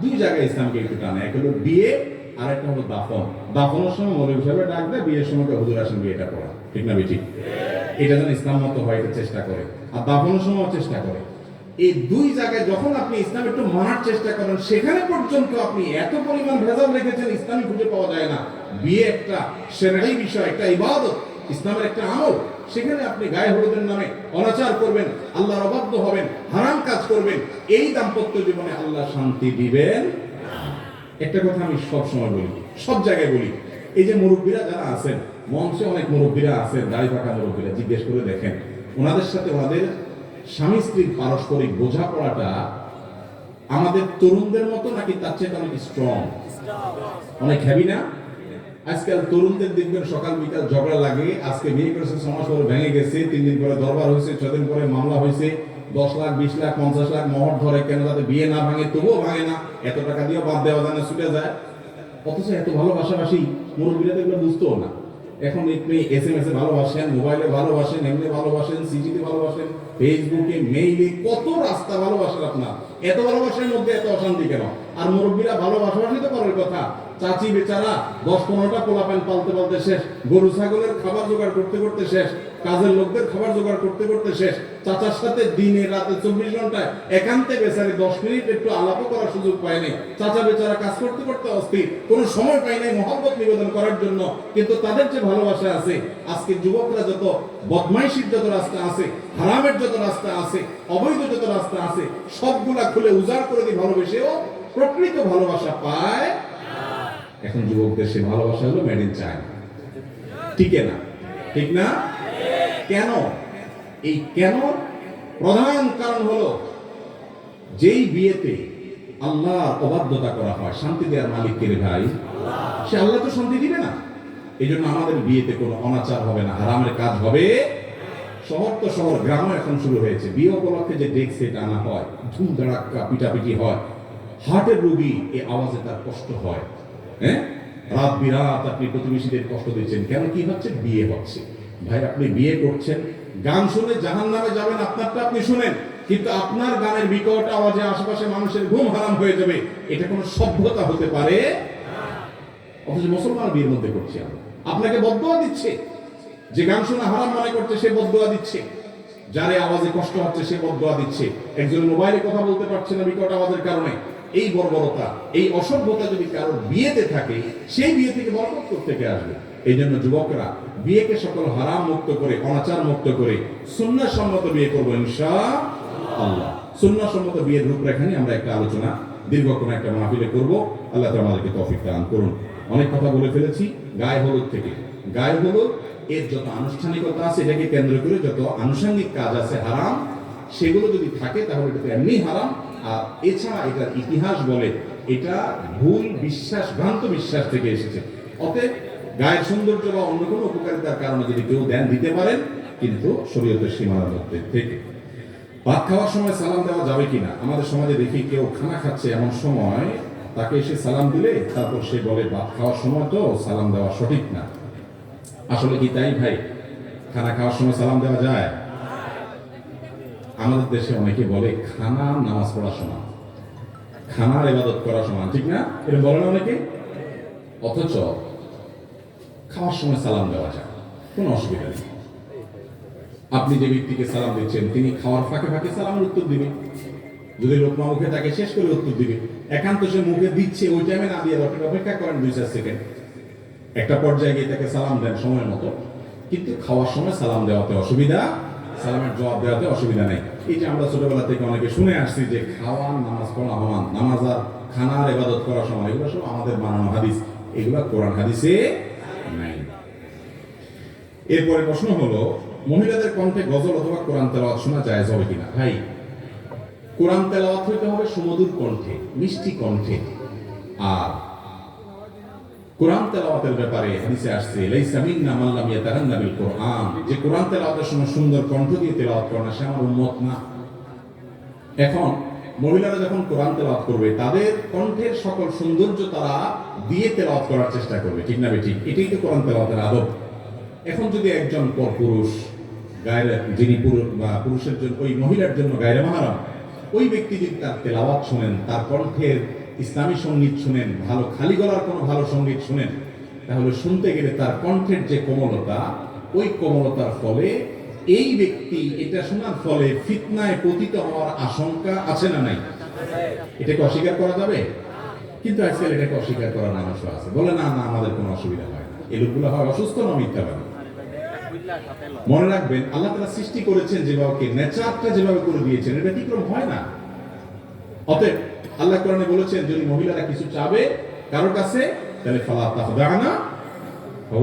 দুই জায়গায় ইসলামকে একটু টানে, এক হলো বিয়ে আর একটা হলো দাফন। দাফনের সময় মৌলভী সাহেব ডাক দেয়, বিয়ের সময় হুজুর আসেন বিয়েটা করা, ঠিক না বেঠিক? এটা যেন ইসলাম মতো হয় এটা চেষ্টা করে, আর দাফনের সময় চেষ্টা করে। এই দুই জায়গায় যখন আপনি ইসলাম একটু মানার চেষ্টা করেন, সেখানে পর্যন্ত আপনি এত পরিমাণ ভেজাল রেখেছেন, ইসলামী খুঁজে পাওয়া যায় না। বিয়ে একটা শরঈ বিষয়, একটা ইবাদত, ইসলামের একটা আমল, সেখানে আপনি গায়ে হলুদের নামে অনাচার করবেন, আল্লাহর অবাধ্য হবেন, হারাম কাজ করবেন, এই দাম্পত্য জীবনে আল্লাহ শান্তি দিবেন। একটা কথা আমি সব সময় বলি, সব জায়গায় বলি, এই যে মুরব্বীরা যারা আছেন মঞ্চে, অনেক মুরব্বীরা আছেন, দাড়ি পাকা মুরব্বীরা, জিজ্ঞেস করে দেখেন ওনাদের সাথে ওনাদের স্বামী স্ত্রীর পারস্পরিক বোঝাপড়াটা আমাদের তরুণদের মতো নাকি তার চেয়ে অনেক স্ট্রং, অনেক হ্যাভি না? আজকাল তরুণদের দেখবেন সকাল বিকাল ঝগড়া লাগে, আজকে বিয়ে করেছে 6 মাস পরে ভেঙে গেছে, 3 দিন পরে দরবার হয়েছে, 6 দিন পরে মামলা হয়েছে, 10 লাখ 20 লাখ 50 লাখ মহর ধরে, কেন যাতে বিয়ে না ভাঙে, তবুও ভাঙে না, এত টাকা দিয়ে বাদ দেওয়া যায় না, ছুটে যায়। অথচ এত ভালোবাসাবাসি মুরব্বীরা এগুলো বুঝতেও না। এখন আপনি SMS এ ভালোবাসেন, মোবাইলে ভালোবাসেন, এমনি ভালোবাসেন, সিডিতে ভালোবাসেন, ফেসবুকে, মেইলে, কত রাস্তা ভালোবাসার আপনার। এত ভালোবাসার মধ্যে এত অশান্তি কেন? আর মুরব্বীরা ভালোবাসাবাসই তো পরের কথা। চাচি বেচারা 10-15টা পোলাপান পালতে পালতে শেষ, গরু ছাগলের খাবার জোগাড় করতে করতে শেষ, কাজের লোকদের খাবার জোগাড় করতে করতে শেষ। চাচার সাথে দিনে রাতে 24 ঘন্টায় একান্তে বেচারে 10 মিনিট একটু আলাপও করার সুযোগ পায় নাই। চাচা বেচারা কাজ করতে করতে অস্থির, কোনো সময় পায় নাই মহব্বত নিবেদন করার জন্য। কিন্তু তাদের যে ভালোবাসা আছে, আজকে যুবকরা যত বদমাইশির যত রাস্তা আছে, হারামের যত রাস্তা আছে, অবৈধ যত রাস্তা আছে, সবগুলা খুলে উজাড় করে দিয়ে ভালোবেসেও প্রকৃত ভালোবাসা পায়। এখন যুবকদের সে ভালোবাসা হলো মেড ইন চায়না, ঠিক না? ঠিক না? কেন? এই কেন প্রধান কারণ হলো, যেই বিয়েতে আল্লাহর অবাধ্যতা করা হয়, শান্তি দেওয়ার মালিক কে রে ভাই? সে আল্লাহ তো শান্তি দিবে না। এই জন্য আমাদের বিয়েতে কোনো অনাচার হবে না, হারামের কাজ হবে। শহর তো শহর, গ্রামও এখন শুরু হয়েছে। বিয়ে উপলক্ষে যে ডেক সেট আনা হয়, ধুম ধাড়াক্কা পিটাপিটি হয়, হার্টের রোগী এই আওয়াজে তার কষ্ট হয়। হ্যাঁ, রাত বিরাত আপনি প্রতিবেশীদের কষ্ট দিচ্ছেন কেন? কি হচ্ছে? বিয়ে হচ্ছে। ভাই আপনি বিয়ে করছেন, গান শুনে জাহান্নামে যাবেন, আপনারটা আপনি শুনেন, কিন্তু আপনার গানের বিকট আওয়াজে আশেপাশে মানুষের ঘুম হারাম হয়ে যাবে। এটা কোনো সভ্যতা হতে পারে? অথচ মুসলমান বিয়ের মধ্যে করছি আমরা। আপনাকে বদদোয়া দিচ্ছে, যে গান শোনা হারাম মনে করছে সে বদদোয়া দিচ্ছে, যারে আওয়াজে কষ্ট হচ্ছে সে বদদোয়া দিচ্ছে। একজন মোবাইলে কথা বলতে পারছে না বিকট আওয়াজের কারণে। এই বর্বরতা, এই অসভ্যতা যদি কারোর বিয়েতে থাকে, সেই বিয়ে থেকে বরকত কোত্থেকে আসবে? এই জন্য যুবকরা বিয়েকে সকল হারাম মুক্ত করে, অনাচার মুক্ত করে সুন্নাহ সম্মত বিয়ে করবো ইনশাআল্লাহ। সুন্নাহ সম্মত বিয়ের রূপরেখা নিয়ে আমরা একটা আলোচনা দীর্ঘক্ষণ একটা মাহফিলে করব। আল্লাহ তাআলা আমাদেরকে তৌফিক দান করুন। অনেক কথা বলে ফেলেছি। গায়ে হলুদ থেকে, গায়ে হলুদ এর যত আনুষ্ঠানিকতা আছে, এটাকে কেন্দ্র করে যত আনুষঙ্গিক কাজ আছে হারাম, সেগুলো যদি থাকে তাহলে এটা এমনি হারাম। আর এছাড়া এটার ইতিহাস বলে এটা ভুল বিশ্বাস, ভ্রান্ত বিশ্বাস থেকে এসেছে। অতএব গায়ের সৌন্দর্য বা অন্য কোনো উপকারিতার কারণে যদি কেউ দেন দিতে পারেন, কিন্তু শরীয়তের সীমার মধ্যে থেকে। ভাত খাওয়ার সময় সালাম দেওয়া যাবে কিনা? আমাদের সমাজে দেখি কেউ খানা খাচ্ছে, এমন সময় তাকে এসে সালাম দিলে তারপর সে বলে ভাত খাওয়ার সময় তো সালাম দেওয়া সঠিক না। আসলে কি তাই ভাই? খানা খাওয়ার সময় সালাম দেওয়া যায়? আমাদের দেশে অনেকে বলে খানা নামাজ পড়ার সমান, খানার ইবাদত করার সমান, ঠিক না? এটা বলে না অনেকে। অথচ খাওয়ার সময় সালাম দেওয়া যায়, কোনো অসুবিধা নেই। আপনি যে ব্যক্তিকে সালাম দিচ্ছেন তিনি খাওয়ার ফাঁকে ফাঁকে সালামের উত্তর দিবে। যদি লোকমা মুখে তাকে শেষ করে উত্তর দিবে। একান্ত সে মুখে দিচ্ছে, ওই টাইমে না দিয়ে অপেক্ষা করেন 2-4 সেকেন্ড। একটা পর্যায়ে গিয়ে তাকে সালাম দেন সময় মতো। কিন্তু খাওয়ার সময় সালাম দেওয়াতে অসুবিধা, সালামের জবাব দেওয়াতে অসুবিধা নেই। এই যে আমরা ছোটবেলা থেকে অনেকে শুনে আসছি যে খাওয়া নামাজ পড়া সমান, নামাজ আর খানার ইবাদত করা সমান, এগুলো সব আমাদের বানানো হাদিস, এগুলো কোরআন হাদিসে নাই। এরপরে প্রশ্ন হলো, মহিলাদের কণ্ঠে গজল অথবা কোরআন তেলাওয়াত শোনা জায়েজ হবে কিনা? ভাই, কোরআন তেলাওয়াত হইতে হবে সুমধুর কণ্ঠে, মিষ্টি কণ্ঠে। আর কোরআন তেলাওয়াতের ব্যাপারে হাদিসে আসছে লাইসা মিন্না মান লাম ইয়াতাগান্না বিল কোরআন, যে কোরআন তেলাওয়াতের সময় সুন্দর কণ্ঠ দিয়ে তেলাওয়াত করে না সে আমার উম্মত না। এখন মহিলারা যখন কোরআন তেলাওয়াত করবে তাদের কণ্ঠের সকল সৌন্দর্য তারা দিয়ে তেলাওয়াত করার চেষ্টা করবে, ঠিক না বেঠিক? এটাই তো কোরআন তেলাওয়াতের আদব। এখন যদি একজন পুরুষ গায়রে, যিনি পুরুষ বা পুরুষের জন্য, ওই মহিলার জন্য গায়রে মাহরাম, ওই ব্যক্তি যদি তার তেলাওয়াত শুনেন, তার কণ্ঠের ইসলামী সঙ্গীত শুনেন, ভালো খালি গলার কোনো ভালো সঙ্গীত শুনেন, তাহলে শুনতে গেলে তার কণ্ঠের যে কোমলতা, ওই কোমলতার ফলে এই ব্যক্তি এটা শোনার ফলে ফিতনায় পতিত হওয়ার আশঙ্কা আছে না নাই? এটাকে অস্বীকার করা যাবে? কিন্তু আজকাল এটাকে অস্বীকার করার মানুষও আছে, বলে না না আমাদের কোনো অসুবিধা হয় না। এই লোকগুলো হয় অসুস্থ না মিথ্যাবাদী। মনে রাখবেন, আল্লাহ তাআলা সৃষ্টি করেছেন যেভাবে, নেচারটা যেভাবে করে দিয়েছেন, এটা ব্যতিক্রম হয় না। অতএব আল্লাহ কোরআনে বলেছেন যদি মহিলারা কিছু চাবে কারোর কাছে, তাহলে ফালা তাখদানা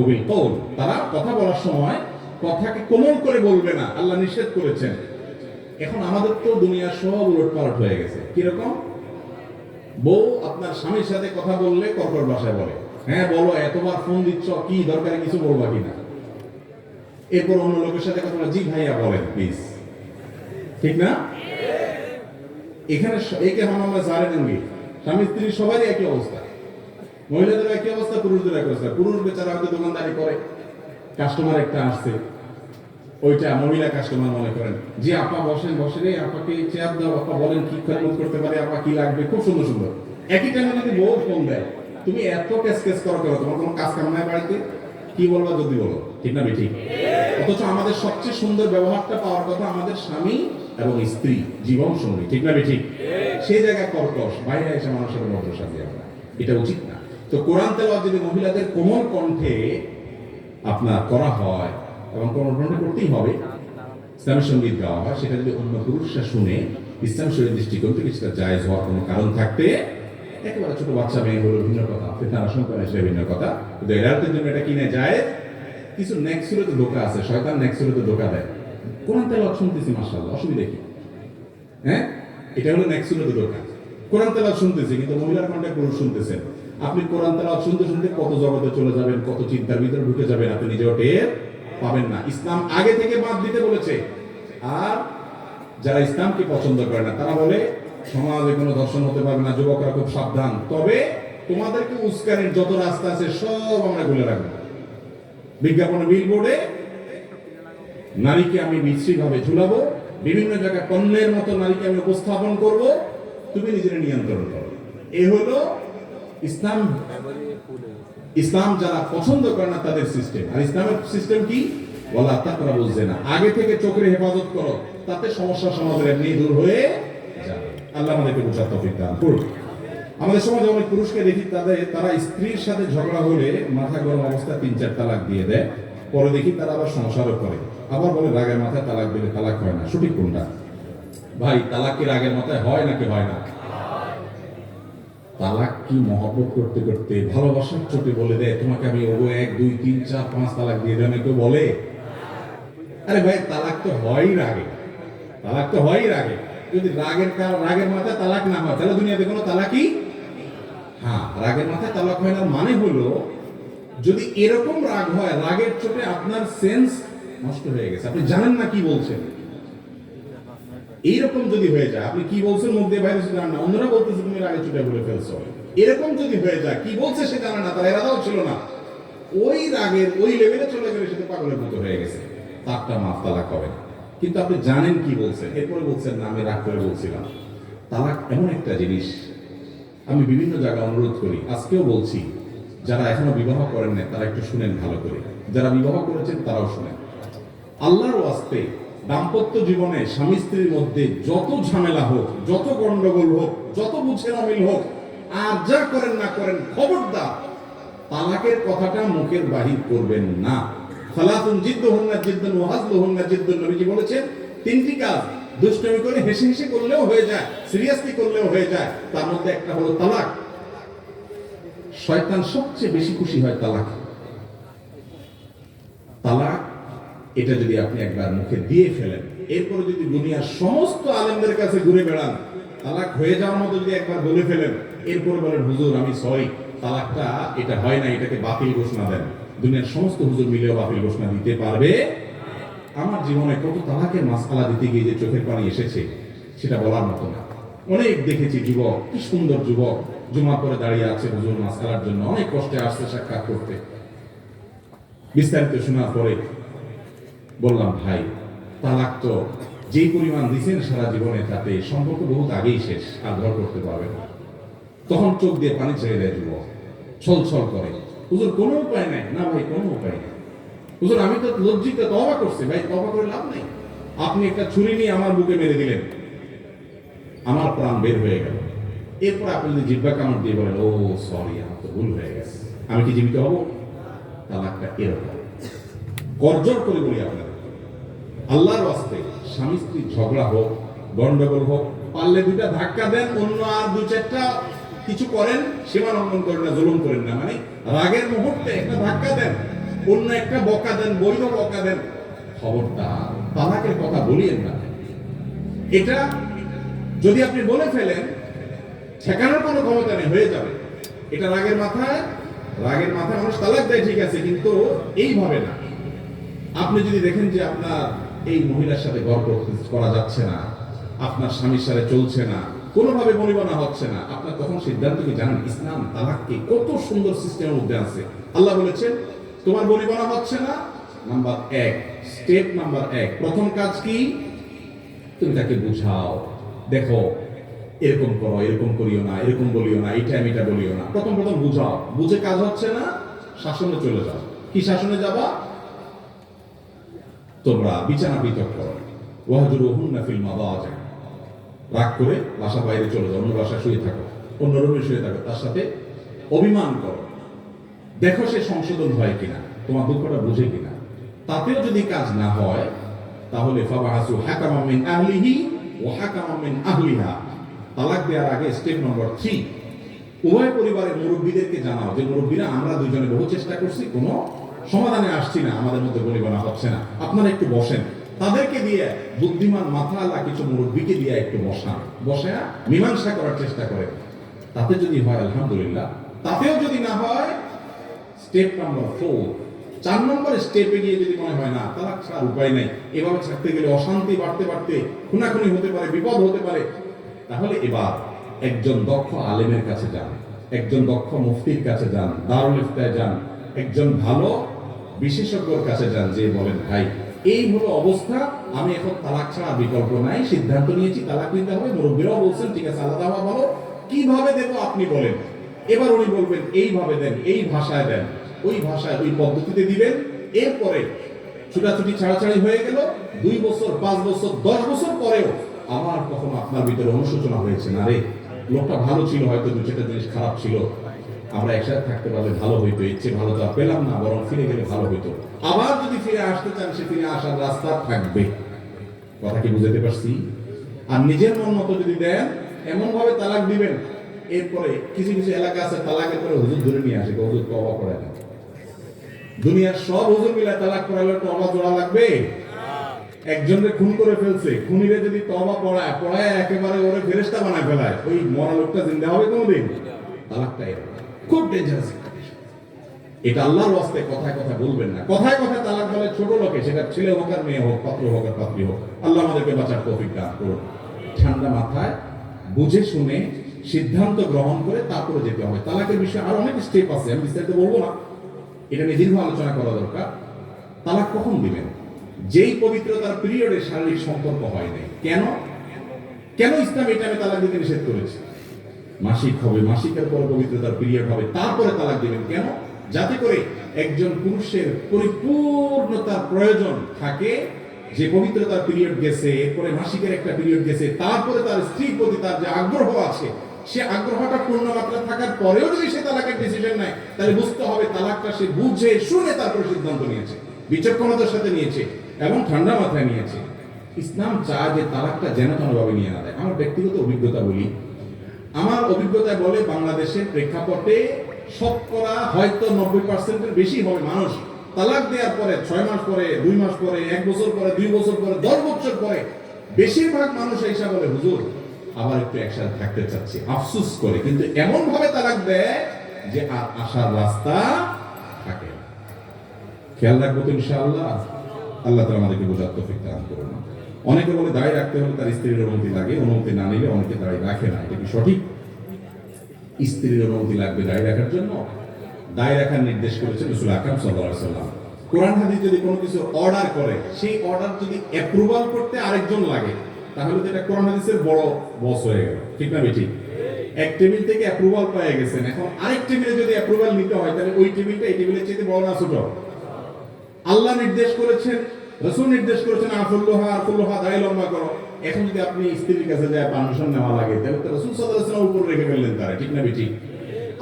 বিল কওল, তারা কথা বলার সময় কথাকে কোমল করে বলবে না, আল্লাহ নিষেধ করেছেন। এখন আমাদের তো দুনিয়া সব উলটপালট হয়ে গেছে। কিরকম? বউ আপনার স্বামীর সাথে কথা বললে কর্কট ভাষায় বলে, হ্যাঁ বলো, এতবার ফোন দিচ্ছ, কি দরকারে কিছু বলবা কিনা। এরপর অন্য লোকের সাথে কথা বলে, জি ভাইয়া বলেন প্লিজ, ঠিক না? এখানে একে আমরা জানেন না, স্বামী স্ত্রী সবারই একই অবস্থা, মহিলাদের একই অবস্থা, পুরুষদের একই অবস্থা। পুরুষ বেচারা হয়তো দোকানদারি করে, কাস্টমার একটা আসছে, ওইটা মহিলা কাস্টমার মনে করেন, যে আপা বসেন বসে রে, আপাকে চেয়ার দাও, আপা বলেন কি খেদমত করতে পারে, আপা কি লাগবে, খুব সুন্দর সুন্দর। একই টাইমে যদি বউ ফোন দেয়, তুমি এত ক্যাস করো, তোমার কোনো কাজ কাম নাই বাড়িতে, কি বলবা যদি বলো, ঠিক না ঠিক? অথচ আমাদের সবচেয়ে সুন্দর ব্যবহারটা পাওয়ার কথা আমাদের স্বামী এবং স্ত্রী, জীবন সঙ্গী, ঠিক না ঠিক? সেই জায়গায় কর্কশ, বাইরে এসে মানুষের মধ্যে সাথে আমরা, এটা উচিত না। তো কোরআন তেলাওয়াত যদি মহিলাদের কোমল কণ্ঠে আপনার করা হয়, এবং কোমল কণ্ঠে করতেই হবে, ইসলামী সঙ্গীত গাওয়া হয়, সেটা যদি অন্য পুরুষরা শুনে ইসলাম শরীর দৃষ্টিকোণ থেকে সেটা জায়েজ হওয়ার কোনো কারণ থাকতে, একেবারে ছোট বাচ্চা মেয়ে হলো ভিন্ন কথা, ফিতনার আশঙ্কা সেটা ভিন্ন কথা, কিন্তু এরাতের জন্য এটা কিনে যায়। কিছু নেক্সুরেতে ধোকা আছে, শয়তান নেক্সুরেতে ধোকা দেয়। কোরআন তেলাওয়াত শুনতেছি মাশাআল্লাহ, অসুবিধা কি? হ্যাঁ, এটা হলো নেক্সুরেতে ধোকা। কোরআন তেলাওয়াত শুনতেছি, কিন্তু মহিলার কণ্ঠে পুরুষ শুনতেছেন। আপনি কোরআন তেলাওয়াত শুনতে শুনতে কত জগতে চলে যাবেন, কত চিন্তার ভিতরে ঢুকে যাবেন, আপনি নিজেও টের পাবেন না। ইসলাম আগে থেকে বাদ দিতে বলেছে। আর যারা ইসলামকে পছন্দ করে না, তারা বলে সমাজে কোনো দর্শন হতে পারবে না, যুবকরা খুব সাবধান। তবে তোমাদেরকে উস্কানির যত রাস্তা আছে সব আমরা খুলে রাখবো। বিজ্ঞাপনে, বিলবোর্ডে নারীকে আমি বিশ্রীভাবে ঝুলাবো, বিভিন্ন জায়গায় পণ্যের মতো নারীকে আমি উপস্থাপন করব, তুমি নিজের নিয়ন্ত্রণ করো। এ হলো ইসলাম। ইসলাম যারা পছন্দ করে না তাদের সিস্টেম। আর ইসলামের সিস্টেম কি? ওয়ালা তাকরাবুজ জিনা, আগে থেকে চোখের হেফাজত করো, তাতে সমস্যা সমাজের এমনি দূর হয়ে যাবে। আল্লাহ আমাদেরকে বোঝার তৌফিক দান করুন। আমাদের সমাজে অনেক পুরুষকে দেখি, তারা স্ত্রীর সাথে ঝগড়া হলে মাথা গরম অবস্থায় 3-4 তালাক দিয়ে দেয়, পরে দেখি তারা আবার সংসারও করে, আবার বলে রাগের মাথায় তালাক দিলে তালাক হয় না। সঠিক কোনটা ভাই? তালাক কি রাগের মাথায় হয় নাকি হয় না? তালাক কি মহব্বত করতে করতে ভালোবাসার চোটে বলে দেয় তোমাকে আমি 1, 2, 3, 4, 5 তালাক দিয়ে দেয়, কেউ বলে? আরে ভাই, তালাক তো হয়ই রাগে, তালাক তো হয়ই রাগে। যদি রাগের মাথায় তালাক না হয়, তাহলে দুনিয়াতে কোনো তালাকই, হ্যাঁ, রাগের মাথায় তালাক হয় না মানে হলো, যদি এরকম রাগ হয়, রাগের চোটে আপনার সেন্স নষ্ট হয়ে গেছে, আপনি জানেন না কি বলছেন, এইরকম যদি হয়ে যায়, আপনি কি বলছেন মুখ দিয়ে বাইরে জানেন না, অন্যরা বলতেছে তুমি রাগে চোটে বলে ফেলছো, এরকম যদি হয়ে যায়, কি বলছে সে জানে না, তার এরাদাও ছিল না, ওই রাগের ওই লেভেলে চলে গেলে সেটা পাগলের মতো হয়ে গেছে, তারটা মাফ, তালাক হবে না। কিন্তু আপনি জানেন কি বলছেন, এরপরে বলছেন না আমি রাগ করে বলছিলাম। তালাক এমন একটা জিনিস, আমি বিভিন্ন জায়গায় অনুরোধ করি, আজকেও বলছি, যারা এখনো বিবাহ করেন না তারা একটু শুনেন ভালো করে, যারা বিবাহ করেছেন তারাও শুনেন। আল্লাহর ওয়াস্তে দাম্পত্য জীবনে স্বামী স্ত্রীর মধ্যে যত ঝামেলা হোক, যত গন্ডগোল হোক, যত বুঝে অমিল হোক, আর যা করেন না করেন, খবরদার তালাকের কথাটা মুখের বাহির করবেন না। সালাতুন জিদ্দুহুন্না জিদ্দুন ওয়া হাজলুহুন্না জিদ্দুন, নবীজি বলেছেন 3টি কাজ দুষ্টমি করে হেসে হেসে করলেও হয়ে যায়, সিরিয়াসলি করলেও হয়ে যায়, তার মধ্যে একটা হলো তালাক। শয়তান সবচেয়ে বেশি খুশি হয় তালাক। তালাক এটা যদি আপনি একবার মুখে দিয়ে ফেলেন, এরপরে যদি দুনিয়ার সমস্ত আলেমদের কাছে ঘুরে বেড়ান, তালাক হয়ে যাওয়ার মতো যদি একবার বলে ফেলেন, এরপরে বলেন হুজুর আমি সরি, তালাকটা এটা হয় না, এটাকে বাতিল ঘোষণা দেন, দুনিয়ার সমস্ত হুজুর মিলেও বাতিল ঘোষণা দিতে পারবে? আমার জীবনে কত তালাকের মাসআলা দিতে গিয়ে যে চোখের পানি এসেছে সেটা বলার মতো না। অনেক দেখেছি যুবক, কি সুন্দর যুবক, জুমা করে দাঁড়িয়ে আছে হুজুর মাসআলার জন্য, অনেক কষ্টে আসছে সাক্ষাৎ করতে। বিস্তারিত শোনার পরে বললাম ভাই, তালাক তো যেই পরিমাণ দিচ্ছেন সারা জীবনে, তাতে সম্পর্ক বহুত আগেই শেষ, আর ঘর করতে পারবে না। তখন চোখ দিয়ে পানি ছেড়ে দেয় যুবক, ছল ছল করে, হুজুর কোনো উপায় নাই। না ভাই, কোনো উপায় নেই হুজুর, আমি তো লজ্জিত, তওবা করছি। ভাই তওবা করে লাভ নেই, আপনি একটা ছুরি নিয়ে আমার বুকে মেরে দিলেন, আমার প্রাণ বের হয়ে গেল। এরপর আপনি যদি জিহ্বা কামড় দিয়ে বলেন ও সরি আমার তো ভুল হয়ে গেছে, আমি কি জীবিত হব? তালাকটা এরকম। করজোর করে বলি আপনাদের, আল্লাহর ওয়াস্তে স্বামী স্ত্রী ঝগড়া হোক, গন্ডগোল হোক, পারলে 2টা ধাক্কা দেন, অন্য আর 2-4টা কিছু করেন, সীমা লঙ্ঘন করেন না, জুলুম করেন না। মানে রাগের মুহূর্তে একটা ধাক্কা দেন, অন্য একটা বকা দেন, বৈধ বকা দেন, খবরদার তালাকের কথা বলিয়েন না। এটা যদি আপনি বলে ফেলেন, ঠেকানোর কোনো ক্ষমতা নেই, হয়ে যাবে। এটা রাগের মাথায় মানুষ তালাক দেয়, ঠিক আছে, কিন্তু এইভাবে না। আপনি যদি দেখেন যে আপনার এই মহিলার সাথে গল্প করা যাচ্ছে না, আপনার স্বামীর সাথে চলছে না, কোনোভাবে বনিবনা হচ্ছে না, আপনার তখন সিদ্ধান্ত কি জানেন? ইসলাম তালাককে কত সুন্দর সিস্টেমের মধ্যে আছে। আল্লাহ বলেছেন তোমার বনিবনা হচ্ছে না, নাম্বার 1, স্টেপ নাম্বার 1, প্রথম কাজ কি? তুমি তাকে বুঝাও, দেখো এরকম করো, এরকম করিও না, এরকম বলিও না, এইটা আমি এটা বলিও না। প্রথম বুঝাও। বুঝে কাজ হচ্ছে না, শাসনে চলে যাও। কি শাসনে যাবা? তোমরা বিছানা পৃথক করো। ওয়াহজুরুহুন্না ফিল মাদাজি, রাগ করে বাসার বাইরে চলে যাও, অন্য বাসায় শুয়ে থাকো, অন্য রুমে শুয়ে থাকো, তার সাথে অভিমান করো, দেখো সে সংশোধন হয় কিনা, তোমার দুঃখটা বুঝে কিনা। তাতেও যদি কাজ না হয়, তাহলে ফাবাহাসু হাকামান মিন আহলিহি ওয়া হাকামান মিন আহলিহা। তালাক দেওয়ার আগে স্টেপ নম্বর 3, উভয় পরিবারের মুরব্বীদেরকে জানাও যে মুরব্বীরা আমরা দুজনে বহু চেষ্টা করছি, কোনো সমাধানে আসছি না, আমাদের মধ্যে বলিবানা হচ্ছে না, আপনারা একটু বসেন। তাদেরকে দিয়ে, বুদ্ধিমান মাথাওয়ালা কিছু মুরব্বীকে দিয়ে একটু বসে মীমাংসা করার চেষ্টা করে। তাতে যদি হয় আলহামদুলিল্লাহ, তাতেও যদি না হয় স্টেপ নাম্বার 4 নম্বরের স্টেপে গিয়ে যদি মনে হয় না তালাক ছাড়ার উপায় নেই, এভাবে ছাড়তে গেলে অশান্তি বাড়তে খুনাখুনি হতে পারে, বিপদ হতে পারে, তাহলে এবার একজন দক্ষ আলেমের কাছে যান, একজন দক্ষ মুফতির কাছে যান, দারুল ইফতায় যান, একজন ভালো বিশেষজ্ঞর কাছে যান, যে বলেন ভাই এই হলো অবস্থা, আমি এখন তালাক ছাড়া বিকল্প নাই, সিদ্ধান্ত নিয়েছি তালাক নিতে হবে। মুরব্বীরাও বলছেন ঠিক আছে, আলাদা হওয়া ভালো, কিভাবে দেব আপনি বলেন। এবার উনি বলবেন এইভাবে দেন, এই ভাষায় দেন, ওই ভাষায় ওই পদ্ধতিতে দিবেন। এরপরে ছুটাছুটি ছাড়াছাড়ি হয়ে গেল, 2 বছর 5 বছর 10 বছর পরেও আমার কখনো আপনার ভিতরে অনুশোচনা হয়েছে না, রে লোকটা ভালো ছিল, হয়তো 2-4টা জিনিস খারাপ ছিল, আমরা একসাথে থাকতে পারলে ভালো হইতো, ইচ্ছে ভালো তো পেলাম না, বরং ফিরে গেলে ভালো হইতো। আবার যদি ফিরে আসতে চান, সে ফিরে আসার রাস্তা থাকবে। কথা কি বুঝাতে পারছি? আর নিজের মন মতো যদি দেন, এমন ভাবে তালাক দিবেন, এরপরে কিছু এলাকা আছে তালাকের পরে হুজুর ধরে নিয়ে আসে, হুজুর তওবা করে না। দুনিয়ার সব হুজুর মিলে তালাক করালে তওবা জোড়া লাগবে? একজনকে খুন করে ফেলছে, খুনিরে যদি তওবা পড়ায় একেবারে ওরে ফেরেশতা বানায় ফেলায়, ওই মরা লোকটা জিন্দা হবে কোনোদিন? তালাকটা খুব ডেঞ্জারাস। এটা আল্লাহর ওয়াস্তে কথায় বলবেন না। কথায় তালাক বলে ছোট লোকে, সেটা ছেলে হোক আর মেয়ে হোক, পাত্র হোক আর পাত্রী হোক। আল্লাহ আমাদেরকে বাঁচার তৌফিক দান করুন। ঠান্ডা মাথায় বুঝে শুনে সিদ্ধান্ত গ্রহণ করে তারপরে যেতে হবে। তালাকের বিষয়ে আরো অনেক স্টেপ আছে, আমি বিস্তারিত বলবো না, এটা নিয়ে দীর্ঘ আলোচনা করা দরকার। তালাক কখন দিবেন? যেই পবিত্রতার পিরিয়ডে শারীরিক সম্পর্ক হয় নাই। কেন ইসলাম এটা আমি তালাক দিতে নিষেধ করেছি? মাসিক হবে, মাসিকের পরে পবিত্রতার পিরিয়ড হবে, তারপরে তালাক দিবেন। কেন? যাতে করে একজন পুরুষের পরিপূর্ণতার প্রয়োজন থাকে, যে পবিত্রতার পিরিয়ড গেছে, এরপরে মাসিকের একটা পিরিয়ড গেছে, তারপরে তার স্ত্রীর প্রতি তার যে আগ্রহ আছে, সে আগ্রহটা পূর্ণ মাত্রা থাকার পরেও যদি সে তালাকের ডিসিশন নেয়, তাহলে বুঝতে হবে তালাকটা সে বুঝে শুনে তারপর সিদ্ধান্ত নিয়েছে, বিচক্ষণতার সাথে নিয়েছে এবং ঠান্ডা মাথায় নিয়েছে। ইসলাম চায় যে তালাকটা যেন তেনভাবে নিয়ে না দেয়। আমার ব্যক্তিগত অভিজ্ঞতা বলি, আমার অভিজ্ঞতায় বলে বাংলাদেশের প্রেক্ষাপটে শতকরা হয়তো 90%-এর বেশি হবে মানুষ তালাক দেওয়ার পরে 6 মাস পরে, 2 মাস পরে, 1 বছর পরে, 2 বছর পরে, 10 বছর পরে বেশিরভাগ মানুষ এসে বলে হুজুর আবার একটু একসাথে থাকতে চাচ্ছি, আফসোস করে। কিন্তু এমন ভাবে তালাক দেয় যে আর আসার রাস্তা থাকে। খেয়াল রাখবো তো ইনশাআল্লাহ। আল্লাহ তাআলা আমাদেরকে বোঝার তৌফিক দান করুন। অনেকে বলে দাড়ি রাখতে হলে তার স্ত্রীর অনুমতি লাগে, অনুমতি না নিলে অনেকে দাড়ি রাখে না। এটা কি সঠিক? স্ত্রীর অনুমতি লাগবে দাড়ি রাখার জন্য? দাড়ি রাখার নির্দেশ করেছেন রাসূল আকরাম সাল্লাল্লাহু আলাইহি ওয়াসাল্লাম। কোরআন হাদিস যদি কোনো কিছু অর্ডার করে, সেই অর্ডার যদি অ্যাপ্রুভাল করতে আরেকজন লাগে, তাহলে তো এটা কোরআন হাদিসের বড় বস হয়ে গেল। ঠিক না বেঠিক? এক টেবিল থেকে অ্যাপ্রুভাল পেয়ে গেছেন, এখন আরেক টেবিলে যদি অ্যাপ্রুভাল নিতে হয়, তাহলে ওই টেবিলটা এই টেবিলের চেয়ে বড় না ছোট? আল্লাহ নির্দেশ করেছেন, রাসূল নির্দেশ করেছেন আফুল্লাহা দাড়ি লম্বা করো। এখন যদি আপনি স্ত্রীর কাছে যায় পারমিশন নেওয়া লাগে, তাহলে তো রাসূল সাল্লাল্লাহু আলাইহি ওয়াসাল্লাম উপর রেখে ফেললেন তারা। ঠিক না বেঠিক?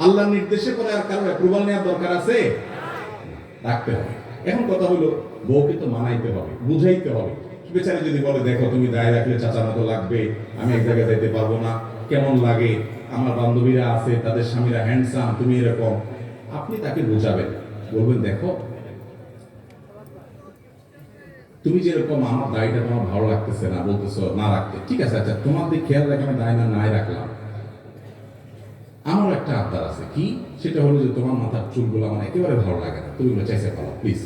আল্লাহর নির্দেশে পরে আর কারো অ্যাপ্রুভাল নেওয়ার দরকার আছে? রাখতে হবে। এখন কথা হলো, বউকে তো মানাইতে হবে, বুঝাইতে হবে। বেচারি যদি বলে দেখো তুমি দায় রাখলে চাচার মতো লাগবে, আমি এক জায়গায় যাইতে পারবো না, কেমন লাগে, আমার বান্ধবীরা আছে তাদের স্বামীরা হ্যান্ডসাম, তুমি এরকম, আপনি তাকে বোঝাবেন, বলবেন দেখো তুমি যেরকম আমার দায়টা তোমার ভালো লাগতেছে না, বলতেছো না রাখতে, ঠিক আছে, আচ্ছা তোমার দিকে খেয়াল রাখে আমি দায় নাই রাখলাম। আমার একটা আবদার আছে, কি? সেটা হলো যে তোমার মাথার চুলগুলো আমার একেবারে ভালো লাগে না, তুমি ওগুলো চেঁচে ফেলো প্লিজ।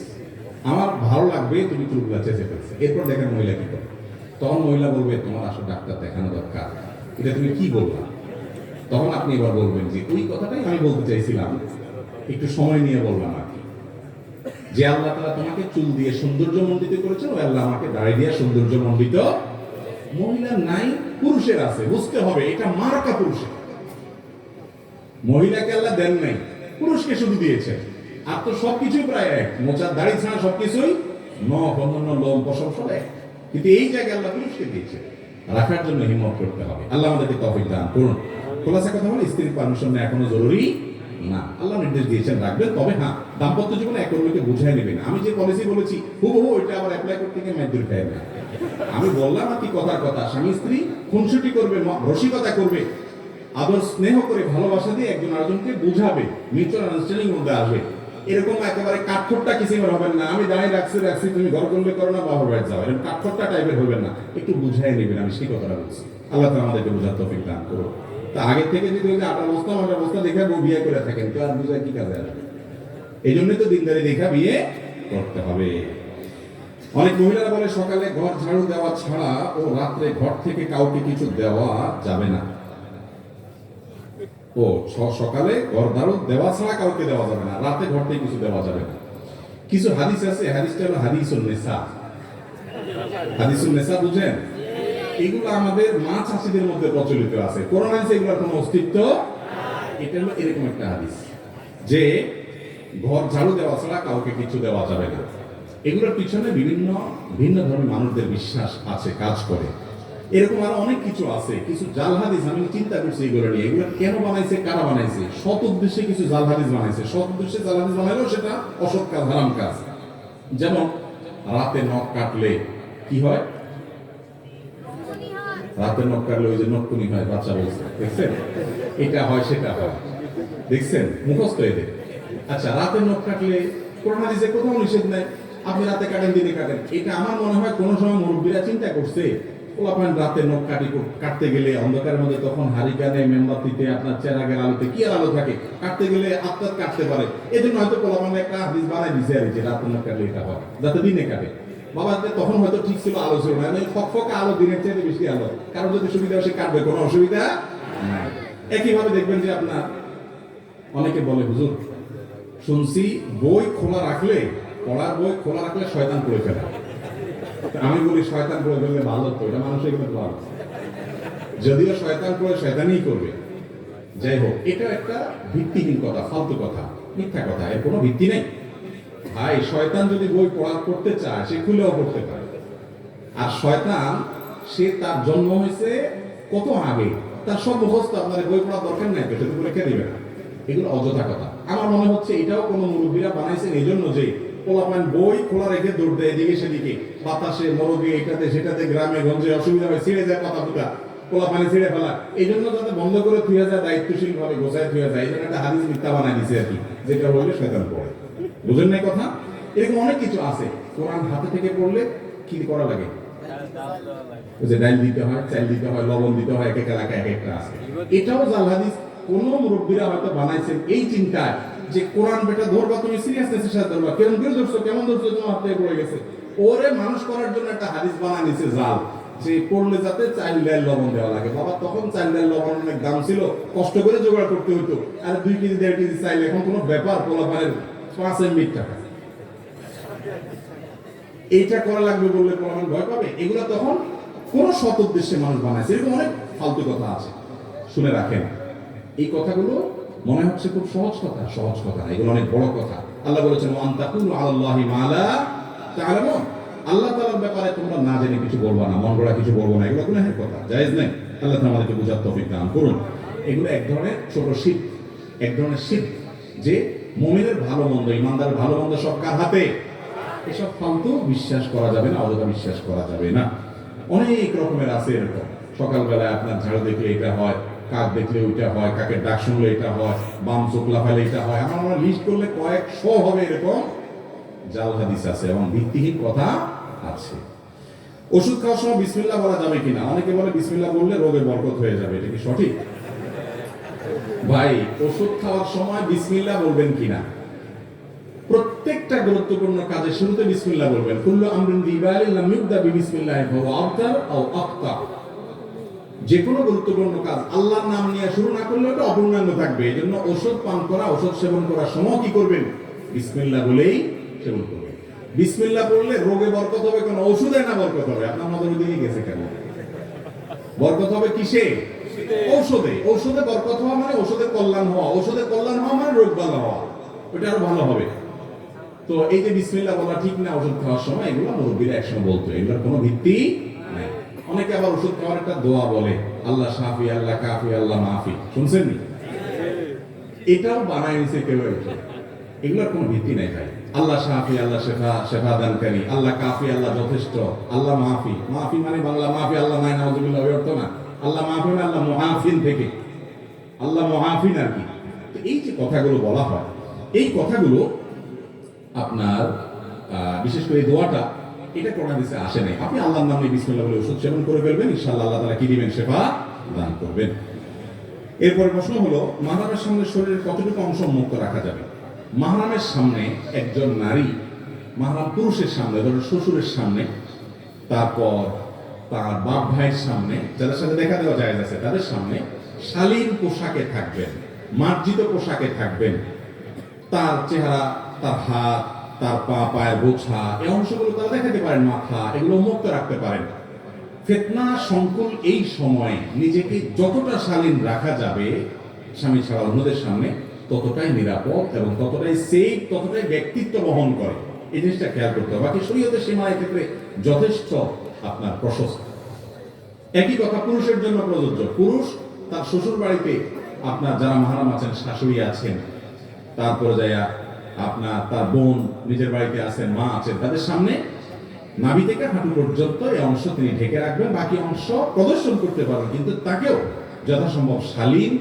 আমার ভালো লাগবে তুমি চুলগুলো চেঁচে ফেলছে। এরপর দেখেন মহিলা কি করে। তখন মহিলা বলবে তোমার আসলে ডাক্তার দেখানো দরকার। এটা তুমি কি বলবা? তখন আপনি এবার বলবেন যে ওই কথাটাই আমি বলতে চাইছিলাম, একটু সময় নিয়ে বললাম আর কি। যে আল্লাহ তাআলা তোমাকে চুল দিয়ে সৌন্দর্যমণ্ডিত করেছেন, ওই আল্লাহ আমাকে দাড়ি দিয়ে সৌন্দর্যমণ্ডিত। মহিলার নাই, পুরুষের আছে, বুঝতে হবে এটা মার্কা পুরুষের। মহিলাকে আল্লাহ দেন নাই, পুরুষকে শুধু দিয়েছেন। আর তো সবকিছুই প্রায় এক, মোচার দাড়ি ছাড়া সবকিছুই নখ, অন্যান্য লোম পশম সব এক, কিন্তু এই জায়গায় আল্লাহ পুরুষকে দিয়েছে। রাখার জন্য হিম্মত করতে হবে। আল্লাহ আমাদেরকে তৌফিক দান করুন। খোলাসা কথা হলো, স্ত্রীর পারমিশন নেওয়া এখনো জরুরি না, আল্লাহ নির্দেশ দিয়েছেন রাখবেন। তবে হ্যাঁ, দাম্পত্য জীবনে এক অন্যকে বুঝাই নেবেন। আমি যে পলিসি বলেছি হুবহু ওইটা আবার অ্যাপ্লাই করতে গিয়ে মাইদুর খায় না। আমি বললাম আর কি কথার কথা, স্বামী স্ত্রী খুনসুটি করবে, রসিকতা করবে, আদর স্নেহ করে ভালোবাসা দিয়ে একজন আরেকজনকে বুঝাবে, মিউচুয়াল আন্ডারস্ট্যান্ডিং মধ্যে আসবে। এরকম একেবারে কাঠখোট্টা কিসিমের হবেন না, আমি দাঁড়িয়ে রাখছি তুমি ঘর করলে করো না, বাবার বাড়ি যাও, এরকম কাঠখোট্টা টাইপের হবেন না। একটু বুঝাই নেবেন, আমি সেই কথাটা বলছি। আল্লাহ তাআলা আমাদেরকে বুঝার তৌফিক দান করুন। তা আগে থেকে যদি ওই 8 বস্তা দেখে বিয়ে করে থাকেন, তো আর বুঝায় কি কাজে আসবে? এই জন্যই তো দিনদারি দেখা বিয়ে করতে হবে। অনেক মহিলারা বলে সকালে ঘর ঝাড়ু দেওয়া ছাড়া ও রাত্রে ঘর থেকে কাউকে কিছু দেওয়া যাবে না। ও সকালে ঘর ঝাড়ু দেওয়া ছাড়া কাউকে দেওয়া যাবে না, রাতে ঘর থেকে কিছু দেওয়া যাবে না। কিছু হাদিস আছে, হাদিসটা হলো হাদিসুন নেসা। হাদিসুন নেসা বুঝেন? এগুলো আমাদের মা চাষিদের মধ্যে প্রচলিত আছে, কোরআন হাদিসে এগুলোর কোনো অস্তিত্ব। এটা হলো এরকম একটা হাদিস যে ঘর ঝাড়ু দেওয়া ছাড়া কাউকে কিছু দেওয়া যাবে না। এগুলোর পিছনে বিভিন্ন ভিন্ন ধর্মের মানুষদের বিশ্বাস আছে, কাজ করে। এরকম আরো অনেক কিছু আছে, কিছু জাল হাদিস আমি চিন্তা করছি এগুলো নিয়ে। এগুলো কেন বানাইছে, কারা বানাইছে? সৎ উদ্দেশ্যে কিছু জাল হাদিস বানাইছে। সৎ উদ্দেশ্যে জাল হাদিস বানাইলেও সেটা অসৎ কাজ, হারাম কাজ। যেমন রাতে নখ কাটলে কি হয়? রাতে নখ কাটলে ওই যে নখকুনি হয়, বাচ্চা বলছে, দেখছেন? এটা হয়, সেটা হয়, দেখছেন? মুখস্থ এদের। আচ্ছা, রাতে নখ কাটলে কোরআন হাদিসে কোথাও নিষেধ নাই, আপনি রাতে কাটেন, দিনে কাটেন। এটা আমার মনে হয় কোনো সময় মুরব্বীরা চিন্তা করছে, পোলাপান রাতে নখ কাটতে গেলে অন্ধকারের মধ্যে, তখন হারিকানে মেমবাতিতে আপনার চেরাগের আলোতে কি আর আলো থাকে, কাটতে গেলে আপনার কাটতে পারে। এই জন্য হয়তো পোলাপান একটা হাদিস বানাই দিছে আর যে রাতে নখ কাটলে এটা হয়, যাতে দিনে কাটে। বাবা তখন হয়তো ঠিক ছিল, আলো ছিল না, ফকফকে আলো, দিনের চেয়ে বেশি আলো, কারণ যদি সুবিধা হয় সে কাটবে, কোনো অসুবিধা নাই। একইভাবে দেখবেন যে আপনার অনেকে বলে, হুজুর শুনছি বই খোলা রাখলে, পড়ার বই খোলা রাখলে শয়তান পড়ে ফেলে। আমি বলি শয়তান পড়ে ফেললে ভালো তো, এটা মানুষের কিন্তু ভালো, যদিও শয়তান পড়ে শয়তানই করবে। যাই হোক, এটা একটা ভিত্তিহীন কথা, ফালতু কথা, মিথ্যা কথা, এর কোনো ভিত্তি নেই। ভাই, শয়তান যদি বই পড়তে চায় সে খুলেও পড়তে পারে। আর শয়তান, সে তার জন্ম হয়েছে কত আগে, তার সব মুখস্থ, আপনার বই পড়ার দরকার নাই, সেটুকু রেখে দিবে না। এগুলো অযথা কথা। আমার মনে হচ্ছে এটাও কোনো মুরব্বীরা বানাইছেন এই জন্য যে পোলাপান বই খোলা রেখে দৌড় দেয় এদিকে সেদিকে, বাতাসে, মরগে, এটাতে সেটাতে, গ্রামে গঞ্জে অসুবিধা হয়, ছিঁড়ে যায় পাতা ফুটা, পোলাপানে ছিঁড়ে ফেলা। এই জন্য যাতে বন্ধ করে থুয়ে যায়, দায়িত্বশীল ভাবে গোছায় থুয়ে যায়, এই জন্য একটা হাদিস মিথ্যা বানাই দিছে আর কি, যেটা হইলে শয়তান পড়ে। বুঝেন নাই কথা? এরকম অনেক কিছু আছে। কোরআন হাতে থেকে পড়লে কি করা লাগে? ওই যে ডাল দিতে হয়, চাল দিতে হয়, লবণ দিতে হয়, এক এক এলাকায় এক একটা আছে। এটাও জাল হাদিস। কোন মুরব্বীরা হয়তো বানাইছেন এই চিন্তায় যে কোরআন বেটা ধরবা, তুমি সিরিয়াসনেসের সাথে ধরবা, কেমন করে ধরছো, কেমন ধরছো, তোমার হাতে পড়ে গেছে। ওরে মানুষ করার জন্য একটা হাদিস বানায় নিছে জাল, যে পড়লে যাতে চাল ডাল লবণ দেওয়া লাগে। বাবা, তখন চাল ডাল লবণ অনেক দাম ছিল, কষ্ট করে জোগাড় করতে হতো। আর 2 কেজি 1.5 কেজি চাইলে এখন কোনো ব্যাপার, পোলাপানের 5 MB টাকা এইটা করা লাগবে বললে পোলাপান ভয় পাবে। এগুলো তখন কোন সৎ উদ্দেশ্যে মানুষ বানাইছে। এরকম অনেক ফালতু কথা আছে, শুনে রাখেন। এই কথাগুলো মনে হচ্ছে খুব সহজ কথা, সহজ কথা না, এগুলো অনেক বড় কথা। আল্লাহ বলেছেন, ওয়ান তাকুলু আলাল্লাহি মা লা তা'লামুন। আল্লাহ তাআলার ব্যাপারে তোমরা না জেনে কিছু বলবা না, মন গড়া কিছু বলবো না, এগুলো গুনাহের কথা, জায়েজ নেই। আল্লাহ তাআলা আমাদেরকে বুঝার তৌফিক দান করুন। এগুলো এক ধরনের ছোট শিরক, এক ধরনের শিরক, যে মুমিনের ভালো মন্দ, ইমানদারের ভালো মন্দ সব কার হাতে? এসব ফালতু বিশ্বাস করা যাবে না, অযথা বিশ্বাস করা যাবে না। অনেক রকমের আছে এরকম। সকালবেলায় আপনার ঝাড়ু দেখলে এটা হয়, কাক দেখলে ওইটা হয়, কাকের ডাক শুনলে এটা হয়, বাম চোখ লাফাইলে এটা হয়। আমরা লিস্ট করলে কয়েকশো হবে এরকম জাল হাদিস আছে এবং ভিত্তিহীন কথা আছে। ওষুধ খাওয়ার সময় বিসমিল্লাহ বলা যাবে কিনা? অনেকে বলে বিসমিল্লাহ বললে রোগে বরকত হয়ে যাবে, এটা কি সঠিক? ভাই, ওষুধ খাওয়ার সময় বিসমিল্লাহ বলবেন কিনা? প্রত্যেকটা গুরুত্বপূর্ণ কাজে শুরুতে বিসমিল্লাহ বলবেন। কুল্লু আমরিন যিবালিন লাম ইবদা বিসমিল্লাহি ফাহুয়া আবতার আও আখতা। যে কোনো গুরুত্বপূর্ণ কাজ আল্লাহর নাম নিয়ে শুরু না করলে ওটা অপূর্ণাঙ্গ থাকবে। এজন্য ওষুধ পান করা, ওষুধ সেবন করার সময় কি করবেন? বিসমিল্লাহ বলেই সেবন করবেন। বিসমিল্লাহ পড়লে রোগে বরকত হবে, কোন ওষুধে না বরকত হবে? আপনার মতো দিকে গেছে কেন? বরকত হবে কিসে? ঔষধে। ঔষধে বরকত হওয়া মানে ঔষধে কল্যাণ হওয়া, ঔষধে কল্যাণ হওয়া মানে রোগ ভালো হওয়া, ওটা আরো ভালো হবে। তো এই যে বিসমিল্লাহ বলা ঠিক না ওষুধ খাওয়ার সময়, এগুলো মুরব্বীরা একসময় বলতো, এগুলোর কোনো ভিত্তি নাই। অনেকে আবার ওষুধ খাওয়ার একটা দোয়া বলে, আল্লাহ শাফি, আল্লাহ কাফি, আল্লাহ মাফি, শুনছেন নি? এটাও বানায় নিছে কেউ একজন, এগুলোর কোনো ভিত্তি নাই ভাই। আল্লাহ শাফি, আল্লাহ শেফা, শেফা দানকারী, আল্লাহ কাফি, আল্লাহ যথেষ্ট, আল্লাহ মাফি। মাফি মানে বাংলা মাফি, আল্লাহ নাই নাউজুবিল্লাহ, ওই অর্থ না। আল্লাহ মাফি মানে আল্লাহ মুআফিন থেকে, আল্লাহ মুআফিন আর কি। তো এই যে কথাগুলো বলা হয়, এই কথাগুলো আপনার বিশেষ করে দোয়াটা, এটা কোরআন হাদিসে আসে নাই। আপনি আল্লাহর নামে বিসমিল্লাহ বলে ওষুধ সেবন করে ফেলবেন, ইনশাআল্লাহ আল্লাহ তাআলা কি দিবেন? শেফা দান করবেন। এরপরে প্রশ্ন হলো, মাহরামের সামনে শরীরের কতটুকু অংশ মুক্ত রাখা যাবে? মাহরামের সামনে একজন নারী, মাহরাম পুরুষের সামনে, ধরুন শ্বশুরের সামনে, তারপর তার বাপ ভাইয়ের সামনে, যাদের সাথে দেখা দেওয়া জায়েজ আছে, তাদের সামনে শালীন পোশাকে থাকবেন, মার্জিত পোশাকে থাকবেন। তার চেহারা, তার হাত, তার পা, পায়ের বোঝা, এই অংশগুলো তারা দেখাতে পারেন, মাথা, এগুলো মুক্ত রাখতে পারেন। ফিতনা সংকুল এই সময় নিজেকে যতটা শালীন রাখা যাবে স্বামী ছাড়া অন্যদের সামনে, ততটাই নিরাপদ এবং ততটাই সেফ, ততটাই ব্যক্তিত্ব বহন করে। এই জিনিসটা খেয়াল করতে হবে। বাকি শরীয়তের সীমা ক্ষেত্রে যথেষ্ট আপনার প্রশস্ত। একই কথা পুরুষের জন্য প্রযোজ্য। পুরুষ তার শ্বশুর বাড়িতে, আপনার যারা মাহরাম আছেন, শাশুড়ি আছেন, তারপরে যাইয়া আপনার তার বোন নিজের বাড়িতে আছেন, মা আছেন, তাদের সামনে নাভি থেকে হাঁটু পর্যন্ত এই অংশ তিনি ঢেকে রাখবেন, বাকি অংশ প্রদর্শন করতে পারবেন, কিন্তু তাকেও যথাসম্ভব শালীন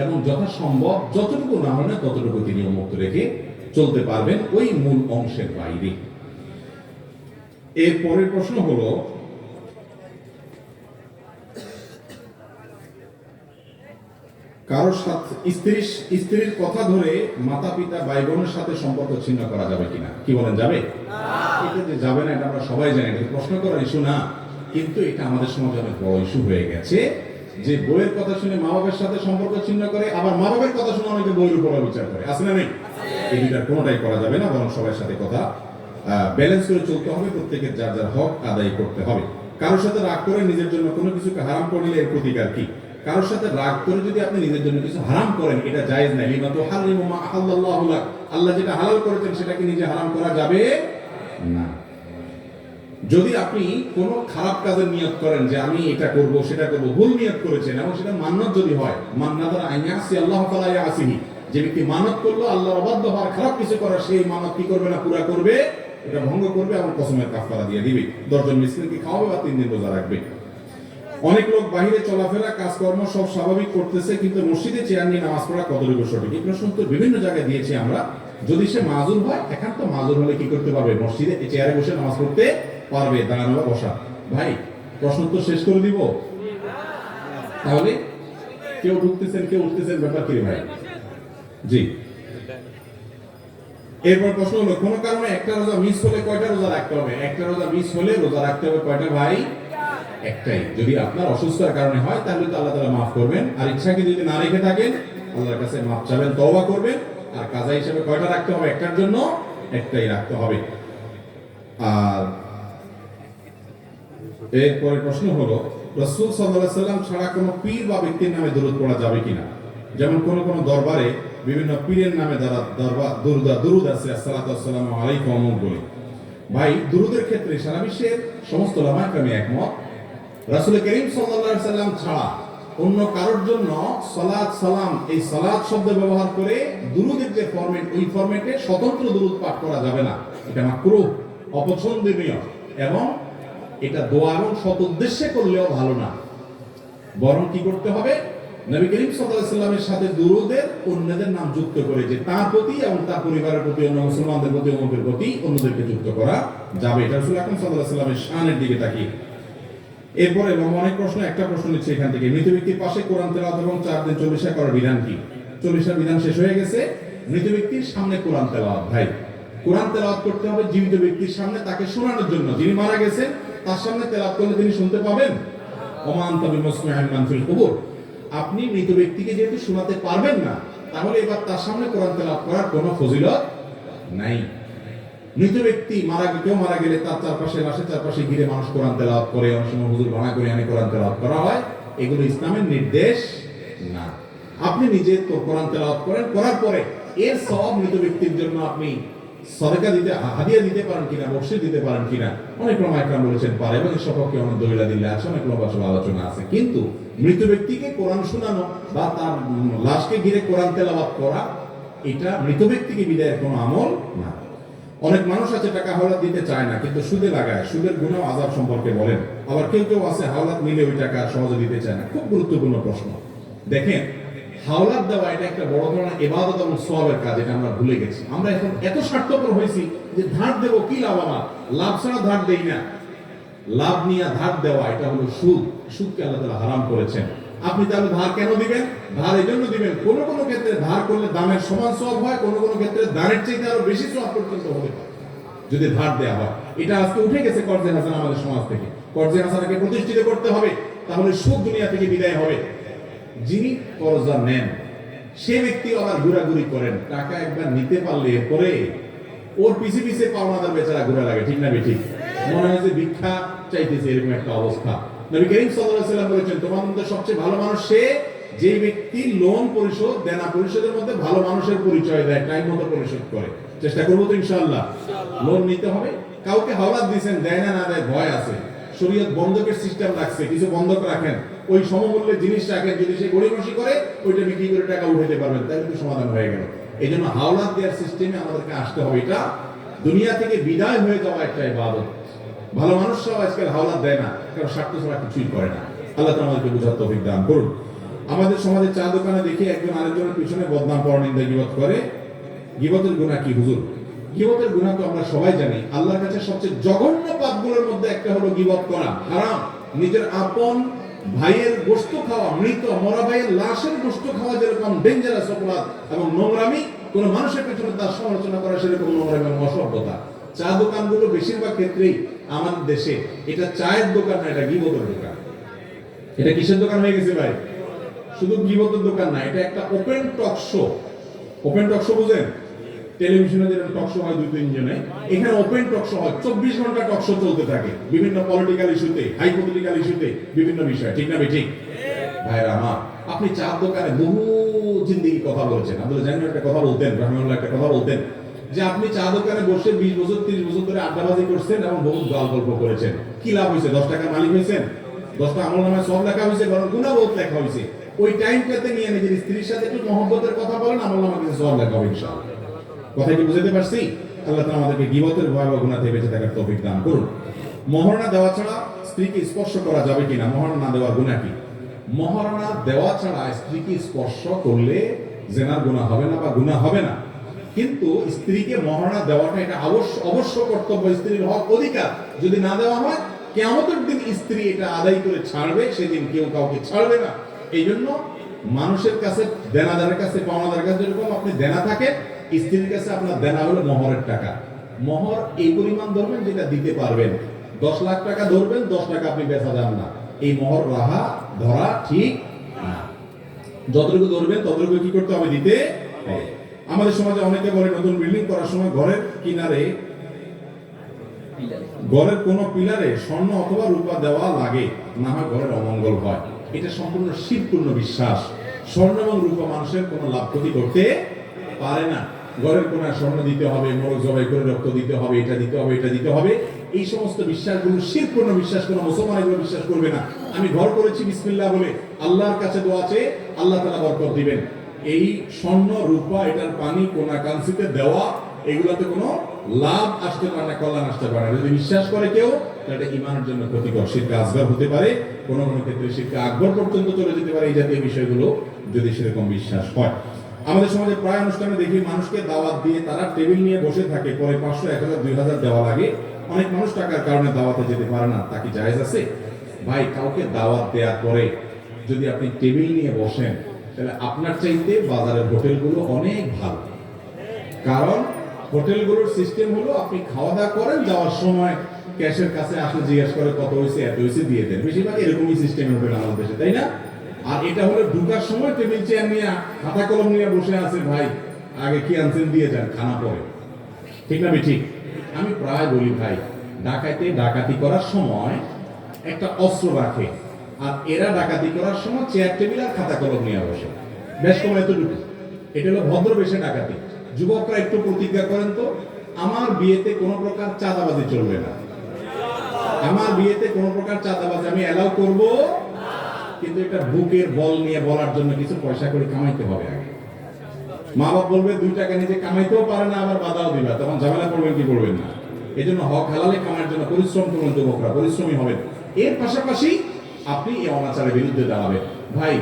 এবং যথাসম্ভব যতটুকু না হয় না ততটুকু তিনি মুক্ত রেখে চলতে পারবেন ওই মূল অংশের বাইরে। এর পরের প্রশ্ন হলো, কারোর সাথে স্ত্রীর কথা ধরে মাতা পিতা ভাই বোনের সাথে সম্পর্ক ছিন্ন করা যাবে কিনা? কি বলেন, যাবে? এটা যে যাবে না, এটা আমরা সবাই জানি, এটা প্রশ্ন করার ইস্যু না, কিন্তু এটা আমাদের সমাজে অনেক বড় ইস্যু হয়ে গেছে, যে বইয়ের কথা শুনে মা বাবার সাথে সম্পর্ক ছিন্ন করে, আবার মা বাবার কথা শুনে অনেকে বইয়ের উপর বিচার করে। আছে না নেই? এই দুইটার কোনোটাই করা যাবে না, বরং সবার সাথে কথা ব্যালেন্স করে চলতে হবে, প্রত্যেকের যার যার হক আদায় করতে হবে। কারোর সাথে রাগ করে নিজের জন্য কোনো কিছুকে হারাম করলে এর প্রতিকার কি? কারোর সাথে রাগ করে যদি আপনি নিজের জন্য কিছু হারাম করেন, এটা জায়েজ নাই। লিমা তুহাররিমু মা আহাল্লাল্লাহু লাক, আল্লাহ যেটা হালাল করেছেন সেটাকে নিজে হারাম করা যাবে না। যদি আপনি কোনো খারাপ কাজের নিয়ত করেন যে আমি এটা করব সেটা করব, ভুল নিয়ত করেছেন এবং সেটা মান্নত যদি হয়, মান্নাদার আইয়াসি আল্লাহ তাআলা ইয়াসিহি, যে ব্যক্তি মানত করলো আল্লাহর অবাধ্য হওয়ার, খারাপ কিছু করার, সেই মানত কি করবে না, পুরা করবে, এটা ভঙ্গ করবে এবং কসমের কাফারা দিয়ে দিবে, 10 জন মিসকিনকে খাওয়াবে বা 3 দিন রোজা রাখবে। অনেক লোক বাহিরে চলাফেরা, কাজকর্ম সব স্বাভাবিক করতেছে, কিন্তু মসজিদে চেয়ার নিয়ে নামাজ পড়া কতটুকু সঠিক? এই প্রশ্ন তো বিভিন্ন জায়গায় দিয়েছি আমরা। যদি সে মাজুর হয়, একান্ত মাজুর হলে কি করতে পারবে? মসজিদে চেয়ারে বসে নামাজ পড়তে পারবে, দাঁড়ানো বা বসা। ভাই প্রশ্ন তো শেষ করে দিব, তাহলে কেউ ঢুকতেছেন কেউ উঠতেছেন, ব্যাপার কি ভাই? জি। এরপর প্রশ্ন হলো, কোন কারণে একটা রোজা মিস হলে কয়টা রোজা রাখতে হবে? একটা রোজা মিস হলে রোজা রাখতে হবে কয়টা ভাই? একটাই। যদি আপনার অসুস্থতার কারণে হয় তাহলে তো আল্লাহ তাআলা মাফ করবেন, আর ইচ্ছাকে যদি না রেখে থাকেন আল্লাহর কাছে মাফ চাবেন, তওবা করবেন, আর কাজা হিসেবে কয়টা রাখতে হবে? একটার জন্য একটাই রাখতে হবে। আর এরপরের প্রশ্ন হলো, রাসূল সাল্লাল্লাহু আলাইহি সাল্লাম ছাড়া কোনো পীর বা ব্যক্তির নামে দরুদ পড়া যাবে কিনা? যেমন কোন কোন দরবারে বিভিন্ন পীরের নামে যারা দরুদ আছে, আসসালাতু ওয়াসসালামু আলাইকুম বলে। ভাই দুরুদের ক্ষেত্রে সারা বিশ্বের সমস্ত উলামায়ে কেরাম একমত, রাসূল করিম সাল্লাল্লাহু আলাইহি সাল্লাম ছাড়া অন্য কারোর জন্য সালাত সালাম, এই সালাত শব্দ ব্যবহার করে দুরুদের যে ফরম্যাট, ওই ফরম্যাটে স্বতন্ত্র দুরুদ পাঠ করা যাবে না। এটা মাকরুহ, অপছন্দনীয়, এবং এটা দোয়া এবং সৎ উদ্দেশ্যে করলেও ভালো না। বরং কি করতে হবে? নবী করিম সাল্লাল্লাহু আলাইহি সাল্লামের সাথে দুরুদের অন্যদের নাম যুক্ত করে, যে তার প্রতি এবং তার পরিবারের প্রতি, অন্য মুসলমানদের প্রতি, অন্যদের প্রতি অন্যদেরকে যুক্ত করা যাবে। এটা রাসূল আকরাম সাল্লাল্লাহু আলাইহি সাল্লামের শানের দিকে তাকিয়ে। এরপরে অনেক প্রশ্ন, একটা প্রশ্ন নিচ্ছে এখান থেকে, মৃত ব্যক্তির পাশে কোরআন তেলাওয়াত এবং 4 দিন 40 করার বিধান কি? 40 বিধান শেষ হয়ে গেছে, মৃত ব্যক্তির সামনে কোরআন তেলাওয়াত। ভাই কোরআন তেলাওয়াত করতে হবে জীবিত ব্যক্তির সামনে, তাকে শোনানোর জন্য। যিনি মারা গেছেন তার সামনে তেলাওয়াত করলে তিনি শুনতে পাবেন। ওমা আনতা বিমুসমি'আন মান ফিল কুবুর। আপনি মৃত ব্যক্তিকে যেহেতু শোনাতে পারবেন না, তাহলে এবার তার সামনে কোরআন তেলাওয়াত করার কোনো ফজিলত নাই। মৃত ব্যক্তি কেউ মারা গেলে তার চারপাশে লাশের চারপাশে ঘিরে মানুষ কোরআন তেলাওয়াত করে, অনেক সময় হুজুর ভাড়া করে আনে কোরআন তেলাওয়াত করা হয়, এগুলো ইসলামের নির্দেশ না। আপনি নিজে তো কোরআন তেলাওয়াত করেন, করার পরে এর সওয়াব মৃত ব্যক্তির জন্য আপনি সদকা দিতে, হাদিয়া দিতে পারেন কিনা, বকশিশ দিতে পারেন কিনা, অনেক ওলামা একরাম বলেছেন পারে, এবং এর সপক্ষে অনেক দলিল দিলে আছে, অনেক লম্বা আলোচনা আছে। কিন্তু মৃত ব্যক্তিকে কোরআন শোনানো বা তার লাশকে ঘিরে কোরআন তেলাওয়াত করা, এটা মৃত ব্যক্তিকে বিদায়ের কোনো আমল না। অনেক মানুষ আছে টাকা হাওলাত দিতে চায় না, কিন্তু সুদে লাগায়, সুদের গুনাহ আযাব সম্পর্কে বলেন। আবার কেউ কেউ আছে হাওলাত নিলে ওই টাকা সহজে দিতে চায় না। খুব গুরুত্বপূর্ণ প্রশ্ন। দেখেন, হাওলাত দেওয়া এটা একটা বড় ধরনের ইবাদত এবং সওয়াবের কাজ, এটা আমরা ভুলে গেছি। আমরা এখন এত স্বার্থপর হয়েছি যে ধার দেব, কি লাভ আমার, লাভ ছাড়া ধার দেই না। লাভ নিয়ে ধার দেওয়া এটা হলো সুদ। সুদকে আল্লাহ তাআলা হারাম করেছেন। আপনি তাহলে ধার কেন দিবেন? ধার এই জন্য দিবেন, কোন কোন ক্ষেত্রে ধার করলে দামের সমান সওয়াব হয়, কোন কোন ক্ষেত্রে দানের চাইতে আরো বেশি সওয়াব পর্যন্ত হতে পারে যদি ধার দেওয়া হয়। এটা আজকে উঠে গেছে কর্জে হাসান আমাদের সমাজ থেকে। কর্জে হাসানকে প্রতিষ্ঠিত করতে হবে, তাহলে সুদ দুনিয়া থেকে বিদায় হবে। যিনি কর্জা নেন সে ব্যক্তি আবার ঘোরাঘুরি করেন, টাকা একবার নিতে পারলে পরে ওর পিছে পিছে পাওনাদার বেচারা ঘোরা লাগে, ঠিক না ঠিক? মনে হয় যে ভিক্ষা চাইতেছে, এরকম একটা অবস্থা। নবী করিম সাল্লাল্লাহু আলাইহি ওয়াসাল্লাম বলেছেন, তোমার মধ্যে সবচেয়ে ভালো মানুষ সে যে ব্যক্তি লোন পরিশোধ, দেনা পরিশোধের মধ্যে ভালো মানুষের পরিচয় দেয়, টাইম মতো পরিশোধ করে। চেষ্টা করবো তো ইনশাআল্লাহ। লোন নিতে হবে, কাউকে হাওলাত দিয়েছেন, দেয় না দেয় ভয় আছে, শরীয়ত বন্ধকের সিস্টেম রাখছে, কিছু বন্ধক রাখেন, ওই সমমূল্যের জিনিস রাখেন, যদি সে গড়িমসি করে ওইটা বিক্রি করে টাকা উঠাতে পারবেন, তাই কিন্তু সমাধান হয়ে গেল। এই জন্য হাওলাত দেওয়ার সিস্টেমে আমাদেরকে আসতে হবে। এটা দুনিয়া থেকে বিদায় হয়ে যাওয়া একটা ইবাদত। ভালো মানুষরাও আজকাল হাওলাত দেয় না, কারণ স্বার্থ ছাড়া কিছুই করে না। আল্লাহ তাআলা আমাদেরকে বুঝার তৌফিক দান করুন। আমাদের সমাজে চা দোকানে দেখি একজন আরেকজনের পিছনে বদনাম, পরনিন্দা, গীবত করে। গীবতের গুনাহ কি হুজুর? গীবতের গুনাহ তো আমরা সবাই জানি, আল্লাহর কাছে সবচেয়ে জঘন্য পাপগুলোর মধ্যে একটা হলো গীবত করা, হারাম। নিজের আপন ভাইয়ের গোশত খাওয়া, মৃত মরা ভাইয়ের লাশের গোশত খাওয়া যেরকম ডেঞ্জারাস অপরাধ এবং নোংরামি, কোন মানুষের পেছনে তার সমালোচনা করা সেরকম নোংরামি এবং অসভ্যতা। চা দোকানগুলো বেশিরভাগ ক্ষেত্রেই আমাদের দেশে এটা চায়ের দোকান না, এটা গীবতের দোকান। এটা কিসের দোকান হয়ে গেছে ভাই? শুধু গীবতের দোকান না, এটা একটা open talk show. Open talk show বুঝেন? টেলিভিশনে যেরকম টক শো হয় 2-3 জনে, এখানে ওপেন টক শো হয়, 24 ঘন্টা টক শো চলতে থাকে, বিভিন্ন পলিটিক্যাল ইস্যুতে, হাইপোথেটিক্যাল ইস্যুতে, বিভিন্ন বিষয়, ঠিক না ঠিক? ভাইরা আমার, আপনি চার দোকানে বহু জিন্দেগি কথা বলেছেন। আব্দুল জানি একটা কথা বলতেন, রহমানুল্লাহ একটা কথা বলতেন, যে আপনি চা দোকানে বসে 20 বছর 30 বছর ধরে আড্ডাবাজি করছেন এবং বহু গল্প করেছেন। কি লাভ হয়েছে? 10 টাকার মালিক হয়েছেন, 10টা আমলনামায় সব লেখা হয়েছে, বরং গুনাহ বহুত লেখা হয়েছে। ওই টাইমটাতে নিয়ে নিজের স্ত্রীর সাথে একটু মহব্বতের কথা বলেন, আমলনামায় কিছু সব লেখা হবে ইনশাআল্লাহ। কথা কি বুঝতে পারছি? আল্লাহ তাআলা আমাদেরকে গীবতের ভয়াবহ গুনাহ থেকে বেঁচে থাকার তৌফিক দান করুন। মহারণা দেওয়া ছাড়া স্ত্রীকে স্পর্শ করা যাবে কিনা? মহারণা না দেওয়ার গুনাহ কি? মহারণা দেওয়া ছাড়া স্ত্রীকে স্পর্শ করলে জিনার গুনাহ হবে না বা গুনাহ হবে না, কিন্তু স্ত্রীকে মহারণা দেওয়াটা এটা অবশ্য কর্তব্য, স্ত্রীর হক, অধিকার। যদি না দেওয়া হয়, কিয়ামতের দিন স্ত্রী এটা আদায় করে ছাড়বে, সেদিন কেউ কাউকে ছাড়বে না। এই জন্য মানুষের কাছে, দেনাদারের কাছে, পাওনাদারের কাছে যেরকম আপনি দেনা থাকে, স্ত্রীর কাছে আপনার দেনা হলো মহরের টাকা। মহর এই পরিমাণ ধরবেন যেটা দিতে পারবেন। 10 লাখ টাকা ধরবেন, 10 টাকা আপনি বেচা যান না, এই মহর ধরা ঠিক না। যতটুকু ধরবেন ততটুকু কি করতে হবে? দিতে হবে। আমাদের সমাজে অনেকে বলে নতুন বিল্ডিং করার সময় ঘরের কিনারে, ঘরের কোন পিলারে স্বর্ণ অথবা রূপা দেওয়া লাগে, না হয় ঘরের অমঙ্গল হয়। এটা সম্পূর্ণ শিরপূর্ণ বিশ্বাস। স্বর্ণ এবং রূপা মানুষের কোনো লাভ ক্ষতি করতে পারে না। ঘরের কোনায় স্বর্ণ দিতে হবে, মোরগ জবাই করে রক্ত দিতে হবে, এটা দিতে হবে, এটা দিতে হবে, এই সমস্ত বিশ্বাসগুলো শিরপূর্ণ বিশ্বাস। কোনো মুসলমান এগুলো বিশ্বাস করবে না। আমি ঘর করেছি বিসমিল্লাহ বলে, আল্লাহর কাছে দোয়া আছে, আল্লাহ তাআলা বরকত দিবেন। এই স্বর্ণ রূপা, এটার পানি কোনা কাঞ্চিতে দেওয়া, এগুলোতে কোনো লাভ আসতে পারে না, কল্যাণ আসতে পারে না। যদি বিশ্বাস করে কেউ, তাহলে ঈমানের জন্য ক্ষতিকর, শিরকে আসগর হতে পারে, কোনো কোনো ক্ষেত্রে শিরকে আকবর পর্যন্ত চলে যেতে পারে, এই জাতীয় বিষয়গুলো যদি সেরকম বিশ্বাস হয়। আমাদের সমাজে প্রায় অনুষ্ঠানে দেখি মানুষকে দাওয়াত দিয়ে তারা টেবিল নিয়ে বসে থাকে, পরে 500, 1000, 2000 দেওয়া লাগে। অনেক মানুষ টাকার কারণে দাওয়াতে যেতে পারে না, তা কি জায়েজ আছে? ভাই, কাউকে দাওয়াত দেওয়ার পরে যদি আপনি টেবিল নিয়ে বসেন, তাহলে আপনার চাইতে বাজারের হোটেলগুলো অনেক ভালো। কারণ হোটেলগুলোর সিস্টেম হলো আপনি খাওয়া দাওয়া করেন, যাওয়ার সময় ক্যাশের কাছে আসলে জিজ্ঞেস করে কত হয়েছে, এত হয়েছে, দিয়ে দেন। বেশিরভাগ এরকমই সিস্টেম হোটেল আমাদের দেশে, তাই না? আর এটা হলো ঢুকার সময় টেবিল চেয়ার নিয়ে, খাতা কলম নিয়ে বসে আছে, ভাই আগে কি আনছেন দিয়ে যান, খানা পরে, ঠিক না ঠিক? আমি প্রায় বলি ভাই, ডাকাতি করার সময় একটা অস্ত্র রাখে, আর এরা ডাকাতি করার সময় চেয়ার টেবিল আর খাতা কলম নিয়ে বসে। বেশ কম এতটুকু, এটা হলো ভদ্রবেশে ডাকাতি। যুবকরা একটু প্রতিজ্ঞা করেন তো, আমার বিয়েতে কোনো প্রকার চাঁদাবাজি চলবে না, আমার বিয়েতে কোনো প্রকার চাঁদাবাজি আমি অ্যালাউ করব, কিন্তু এটা বুকের বল নিয়ে বলার জন্য কিছু পয়সা করে কামাইতে হবে আগে। মা বাপ বলবে 2 টাকা নিজে কামাইতেও পারে না, আবার বাধাও দিবা, তখন ঝামেলা করবেন কি করবেন না। এই জন্য হক হালালে কামার জন্য পরিশ্রম করুন, যুবকরা পরিশ্রমী হবেন। এর পাশাপাশি আপনি এই অনাচারের বিরুদ্ধে দাঁড়াবেন। ভাই,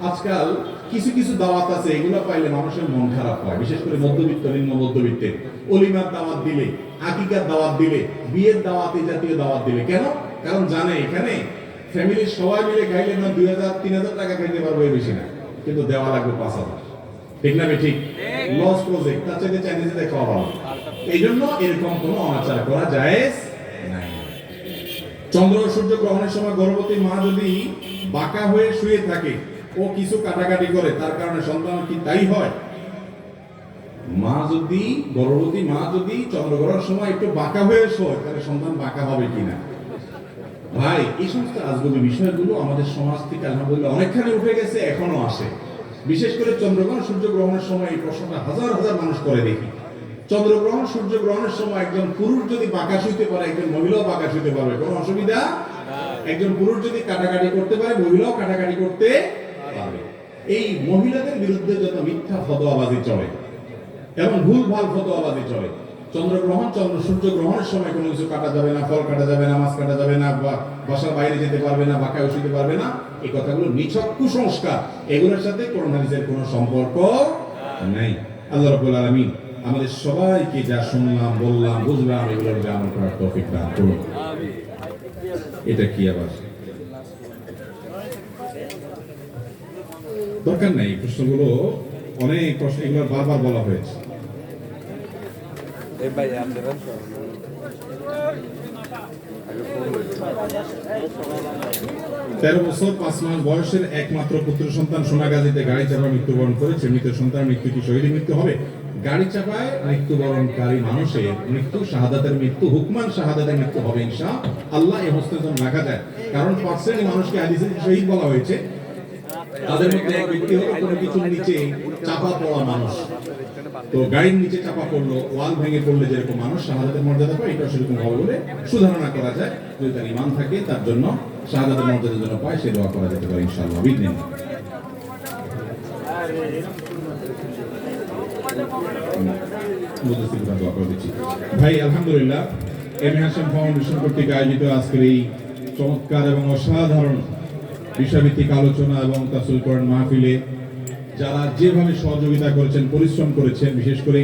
আজকাল কিছু কিছু দাওয়াত আছে, এগুলো পাইলে মানুষের মন খারাপ হয়, বিশেষ করে মধ্যবিত্ত, নিম্ন মধ্যবিত্তের। অলিমার দাওয়াত দিলে, আকিকার দাওয়াত দিলে, বিয়ের দাওয়াত, এই জাতীয় দাওয়াত দিলে, কেন? কারণ জানে এখানে ফ্যামিলির সবাই মিলে খাইলে না 2000-3000 টাকা খাইতে পারবো, এর বেশি না, কিন্তু দেওয়া লাগবে 5000। ঠিক না ঠিক? লস প্রজেক্ট, তার চাইতে চাইনিজে খাওয়া ভালো। এই জন্য এরকম কোনো অনাচার করা জায়েজ নাই। চন্দ্র ও সূর্য গ্রহণের সময় গর্ভবতী মা যদি বাঁকা হয়ে শুয়ে থাকে, ও কিছু কাটাকাটি করে, তার কারণে সন্তান কি তাই হয়? গর্ভবতী মা যদি চন্দ্রগ্রহণের সময় একটু বাঁকা হয়ে শোয়, তাহলে সন্তান বাঁকা হবে কিনা? ভাই, এই সমস্ত আজগুবি বিষয়গুলো আমাদের সমাজ থেকে আলহামদুলিল্লাহ অনেকখানি উঠে গেছে, এখনো আসে। বিশেষ করে চন্দ্রগ্রহণ সূর্য গ্রহণের সময় এই প্রশ্নটা হাজার হাজার মানুষ করে দেখি। চন্দ্রগ্রহণ সূর্য গ্রহণের সময় একজন পুরুষ যদি বাঁকা শুইতে পারে, একজন মহিলাও বাঁকা শুইতে পারবে, কোনো অসুবিধা? একজন পুরুষ যদি কাটাকাটি করতে পারে, মহিলাও কাটাকাটি করতে পারবে। এই মহিলাদের বিরুদ্ধে যত মিথ্যা ফতোয়াবাজি চলে এবং ভুলভাল ফতোয়াবাজি চলে, চন্দ্রগ্রহণ সূর্য গ্রহণের সময় কোনো কিছু কাটা যাবে না, ফল কাটা যাবে না, মাছ কাটা যাবে না, বাসার বাইরে যেতে পারবে না, বাঁকায় শুতে পারবে না, এই কথাগুলো নিছক কুসংস্কার। এগুলোর সাথে কোরআন হাদিসের কোনো সম্পর্ক নাই। আল্লাহ রাব্বুল আলামিন আমাদের সবাইকে যা শুনলাম, বললাম, বুঝলাম, এগুলোর আমল করার তৌফিক দান করুন। এটা কি আবার দরকার নাই, প্রশ্নগুলো অনেক প্রশ্ন, এগুলো বারবার বলা হয়েছে। 13 বছর 5 মাস বয়সের একমাত্র পুত্র সন্তান সোনাগাজীতে গাড়ি চাপায় মৃত্যুবরণ করেছে। মৃত সন্তানের মৃত্যু কি শহীদের মৃত্যু হবে? গাড়ি চাপায় মৃত্যুবরণকারী মানুষের মৃত্যু শাহাদাতের মৃত্যু, হুকমান শাহাদাতের মৃত্যু হবে ইনশাআল্লাহ। এই হস্তে যেন রাখা যায়, কারণ 5 শ্রেণীর মানুষকে হাদিসে শহীদ বলা হয়েছে। তাদের মধ্যে এক ব্যক্তি হলো কোনো কিছুর নিচে চাপা পড়া মানুষ। তো গাড়ির নিচে চাপা পড়লো, ওয়াল ভেঙে পড়লে যেরকম মানুষ শাহাদাতের মর্যাদা পায়, এটা সেরকম হবে বলে সুধারণা করা যায়। যদি তার ঈমান থাকে, তার জন্য শাহাদাতের মর্যাদার জন্য পায়, সে দোয়া করা যেতে পারে ইনশাআল্লাহ বিদিন। ভাই, আলহামদুলিল্লাহ, এম হাসান ফাউন্ডেশন কর্তৃক আয়োজিত আজকের এই চমৎকার এবং অসাধারণ বিষয়ভিত্তিক আলোচনা এবং তাফসীর কোরআন মাহফিলে যারা যেভাবে সহযোগিতা করেছেন, পরিশ্রম করেছেন, বিশেষ করে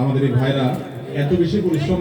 আমাদের এই ভাইরা এত বেশি পরিশ্রম